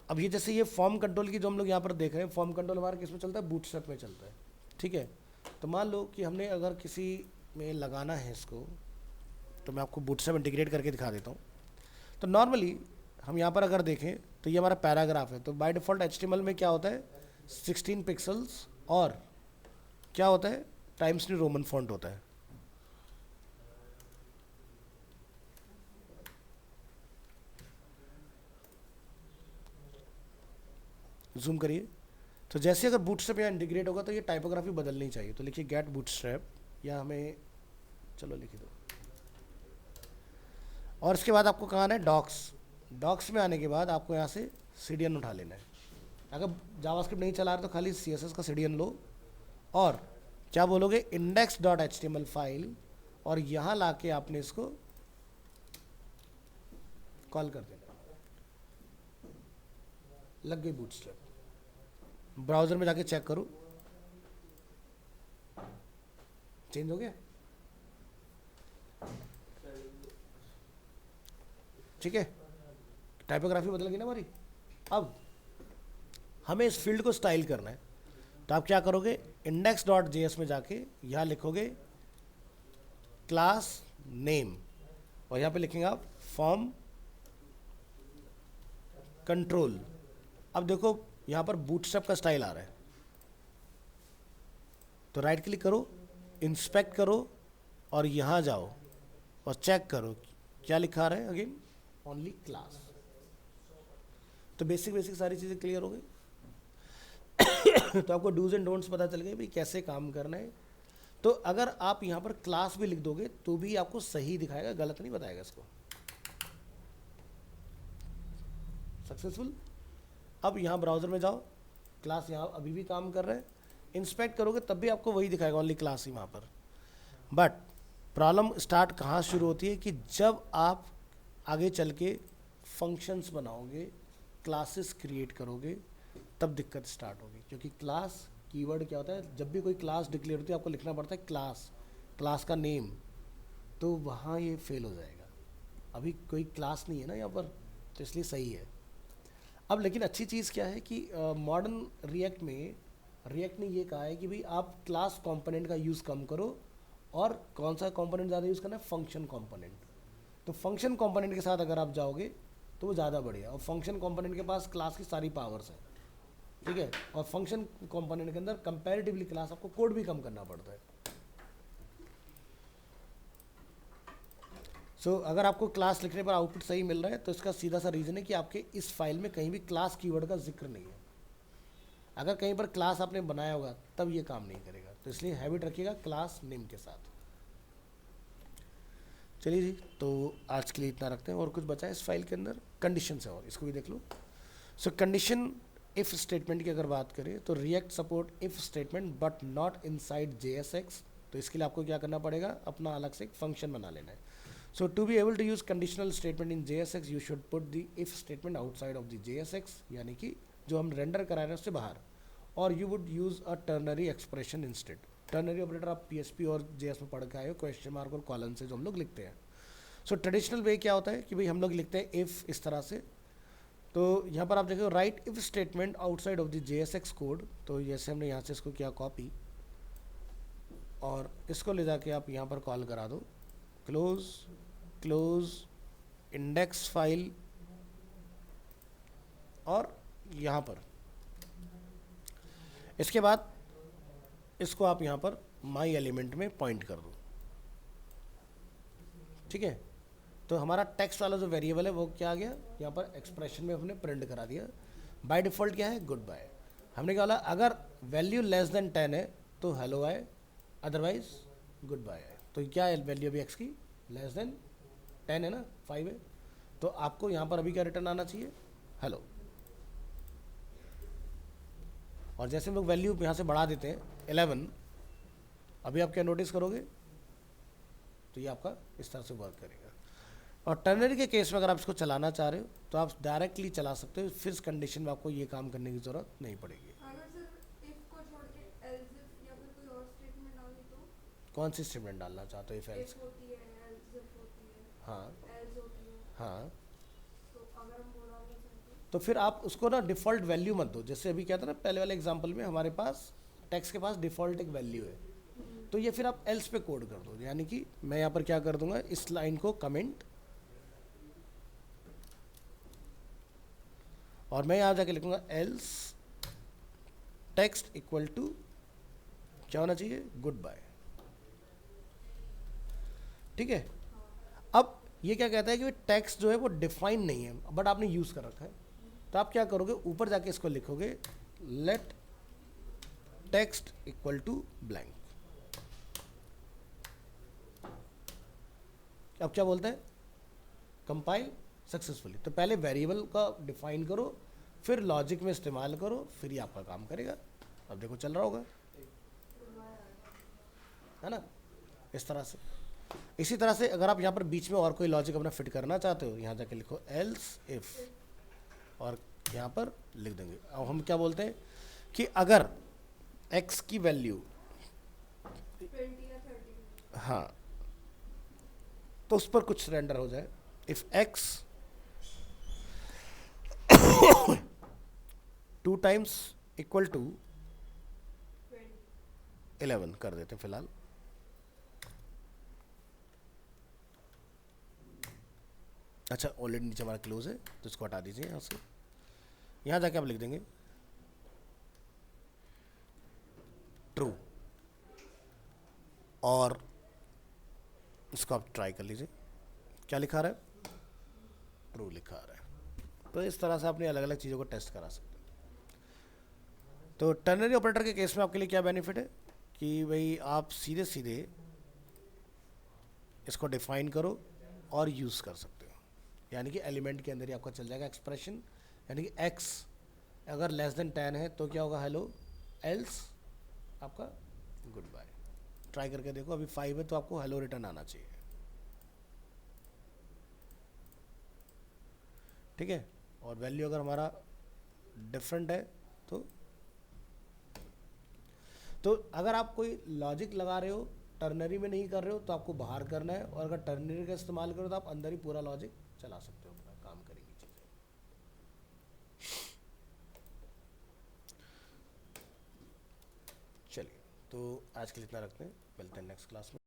अब ये जैसे ये फॉर्म कंट्रोल की जो हम लोग यहाँ पर देख रहे हैं, फॉर्म कंट्रोल हमारा किस में चलता है, बूटस्ट्रैप में चलता है, ठीक है। तो मान लो कि हमने अगर किसी में लगाना है इसको, तो मैं आपको बूटस्ट्रैप इंटीग्रेट करके दिखा देता हूँ। तो नॉर्मली हम यहाँ पर अगर देखें तो ये हमारा पैराग्राफ है, तो बाय डिफ़ॉल्ट HTML में क्या होता है 16 पिक्सल्स और क्या होता है टाइम्स न्यू रोमन फॉन्ट होता है। जूम करिए, तो जैसे अगर बूटस्ट्रैप यहाँ इंटीग्रेट होगा तो ये टाइपोग्राफी बदलनी चाहिए। तो लिखिए गेट बूटस्ट्रैप, या हमें चलो लिखिए दो, और इसके बाद आपको कहाँ आना है डॉक्स में आने के बाद आपको यहाँ से CDN उठा लेना है। अगर जावास्क्रिप्ट नहीं चला रहे तो खाली CSS का CDN लो, और क्या बोलोगे index.html फाइल, और यहाँ लाके आपने इसको कॉल कर देना। लग गई बूटस्ट्रैप। ब्राउजर में जाके चेक करो, चेंज हो गया, ठीक है, टाइपोग्राफी बदल गई ना हमारी। अब हमें इस फील्ड को स्टाइल करना है, तो आप क्या करोगे index.js में जाके यहाँ लिखोगे क्लास नेम, और यहाँ पे लिखेंगे आप फॉर्म कंट्रोल। अब देखो यहाँ पर बूटस्ट्रैप का स्टाइल आ रहा है, तो राइट क्लिक करो, इंस्पेक्ट करो, और यहाँ जाओ और चेक करो क्या लिखा रहा है अगेन, ओनली क्लास। तो बेसिक बेसिक सारी चीज़ें क्लियर हो गई। तो आपको डूज एंड डोंट्स पता चल गए भाई कैसे काम करना है। तो अगर आप यहाँ पर क्लास भी लिख दोगे तो भी आपको सही दिखाएगा, गलत नहीं बताएगा इसको। सक्सेसफुल। अब यहाँ ब्राउज़र में जाओ, क्लास यहाँ अभी भी काम कर रहा है, इंस्पेक्ट करोगे तब भी आपको वही दिखाएगा, ओनली क्लास ही वहाँ पर। बट प्रॉब्लम स्टार्ट कहाँ शुरू होती है कि जब आप आगे चल के फंक्शंस बनाओगे, क्लासेस क्रिएट करोगे, तब दिक्कत स्टार्ट होगी। क्योंकि क्लास कीवर्ड क्या होता है, जब भी कोई क्लास डिक्लेयर होती है आपको लिखना पड़ता है क्लास, क्लास का नेम, तो वहाँ ये फेल हो जाएगा। अभी कोई क्लास नहीं है ना यहाँ पर, तो इसलिए सही है। अब लेकिन अच्छी चीज़ क्या है कि मॉडर्न रिएक्ट में रिएक्ट ने ये कहा है कि भाई आप क्लास कंपोनेंट का यूज़ कम करो, और कौन सा कंपोनेंट ज़्यादा यूज़ करना है, फंक्शन कंपोनेंट। तो फंक्शन कंपोनेंट के साथ अगर आप जाओगे तो वो ज़्यादा बढ़िया, और फंक्शन कंपोनेंट के पास क्लास की सारी पावर्स हैं, ठीक है। और फंक्शन कंपोनेंट के अंदर कंपैरेटिवली क्लास आपको कोड भी कम करना पड़ता है। सो अगर आपको क्लास लिखने पर आउटपुट सही मिल रहा है तो इसका सीधा सा रीज़न है कि आपके इस फाइल में कहीं भी क्लास कीवर्ड का जिक्र नहीं है। अगर कहीं पर क्लास आपने बनाया होगा तब ये काम नहीं करेगा, तो इसलिए हैबिट रखिएगा क्लास नेम के साथ। चलिए जी, तो आज के लिए इतना रखते हैं। और कुछ बचा है इस फाइल के अंदर, कंडीशन है, और इसको भी देख लो। सो कंडीशन इफ स्टेटमेंट की अगर बात करें तो react support if statement but not inside JSX। तो इसके लिए आपको क्या करना पड़ेगा, अपना अलग से एक फंक्शन बना लेना है। So to be able to use conditional statement in JSX you should put the if statement outside of the JSX, यानी कि जो हम रेंडर करा रहे हैं उससे बाहर, और you would use a ternary expression instead. Ternary operator आप PHP और JS में पढ़ के आए हो, क्वेश्चन मार्क और कॉलन से जो हम लोग लिखते हैं। सो ट्रेडिशनल वे क्या होता है कि भाई हम लोग लिखते हैं इफ़ इस तरह से। तो यहाँ पर आप देखो right if statement outside of the JSX code. तो जैसे हमने यहाँ से इसको किया कॉपी, और इसको ले जाके आप यहाँ पर कॉल करा दो, क्लोज क्लोज इंडेक्स फाइल, और यहाँ पर इसके बाद इसको आप यहाँ पर माई एलिमेंट में पॉइंट कर दो, ठीक है। तो हमारा टेक्स्ट वाला जो वेरिएबल है वो क्या आ गया, यहाँ पर एक्सप्रेशन में हमने प्रिंट करा दिया। बाय डिफ़ॉल्ट क्या है, गुड बाय। हमने क्या बोला, अगर वैल्यू लेस देन 10 है तो हेलो आए, अदरवाइज गुड बाय आए। तो क्या है वैल्यू अभी एक्स की, लेस देन 10 है ना, 5 है, तो आपको यहाँ पर अभी क्या रिटर्न आना चाहिए, हेलो। और जैसे हम लोग वैल्यू यहाँ से बढ़ा देते हैं 11, अभी आप क्या नोटिस करोगे, तो ये आपका इस तरह से वर्क करेगा। और टर्नरी के केस में अगर आप इसको चलाना चाह रहे हो तो आप डायरेक्टली चला सकते हो, फिर इस कंडीशन में आपको ये काम करने की ज़रूरत नहीं पड़ेगी। अगर सिर्फ इफ को छोड़ के एल्स इफ या फिर कोई और स्टेटमेंट डाली तो कौन सी स्टेटमेंट डालना चाहते हो, इफ एल्स? इफ होती है, एल्स इफ होती है, हाँ एल्स होती है, हाँ। तो अगर हम वो डालना चाहते तो फिर आप उसको ना डिफ़ॉल्ट वैल्यू मत दो। जैसे अभी क्या था ना पहले वाले एग्जांपल में, हमारे पास टेक्स्ट के पास डिफ़ॉल्ट एक वैल्यू है, तो ये फिर आप एल्स पे कोड कर दो। यानी कि मैं यहाँ पर क्या कर दूंगा, इस लाइन को कमेंट, और मैं यहाँ जाके लिखूंगा एल्स टेक्स्ट इक्वल टू क्या होना चाहिए, गुड बाय, ठीक है। अब ये क्या कहता है कि टेक्स्ट जो है वो डिफाइन नहीं है, बट आपने यूज़ कर रखा है, तो आप क्या करोगे, ऊपर जाके इसको लिखोगे let text equal to blank. अब क्या बोलते हैं, कंपाइल सक्सेसफुली। तो पहले वेरिएबल का डिफाइन करो, फिर लॉजिक में इस्तेमाल करो, फिर ये आपका काम करेगा। अब देखो चल रहा होगा, है ना, इस तरह से। इसी तरह से अगर आप यहाँ पर बीच में और कोई लॉजिक अपना फिट करना चाहते हो, यहाँ जाके लिखो एल्स इफ, और यहाँ पर लिख देंगे। अब हम क्या बोलते हैं कि अगर x की वैल्यू 20 या 30, हाँ, तो उस पर कुछ रेंडर हो जाए। If x 2 times equal to 11 कर देते हैं फिलहाल। अच्छा, ऑलरेडी नीचे हमारा क्लोज है तो इसको हटा दीजिए यहाँ से। यहाँ जाके आप लिख देंगे ट्रू, और इसको आप ट्राई कर लीजिए। क्या लिखा रहा है? ट्रू लिखा रहा है। तो इस तरह से अपनी अलग अलग चीज़ों को टेस्ट करा सकते हैं। तो टर्नरी ऑपरेटर के केस में आपके लिए क्या बेनिफिट है कि भाई आप सीधे सीधे इसको डिफाइन करो और यूज़ कर सकते हो। यानी कि एलिमेंट के अंदर ही आपका चल जाएगा एक्सप्रेशन, यानी कि x अगर लेस देन 10 है तो क्या होगा? हेलो, एल्स आपका गुड बाय। ट्राई करके देखो, अभी 5 है तो आपको हेलो रिटर्न आना चाहिए। ठीक है, और वैल्यू अगर हमारा डिफरेंट है तो अगर आप कोई लॉजिक लगा रहे हो, टर्नरी में नहीं कर रहे हो तो आपको बाहर करना है, और अगर टर्नरी का इस्तेमाल करो तो आप अंदर ही पूरा लॉजिक चला सकते हो, अपना काम करेंगी चीज़ें। चलिए, तो आज के लिए इतना रखते हैं, मिलते हैं नेक्स्ट क्लास में।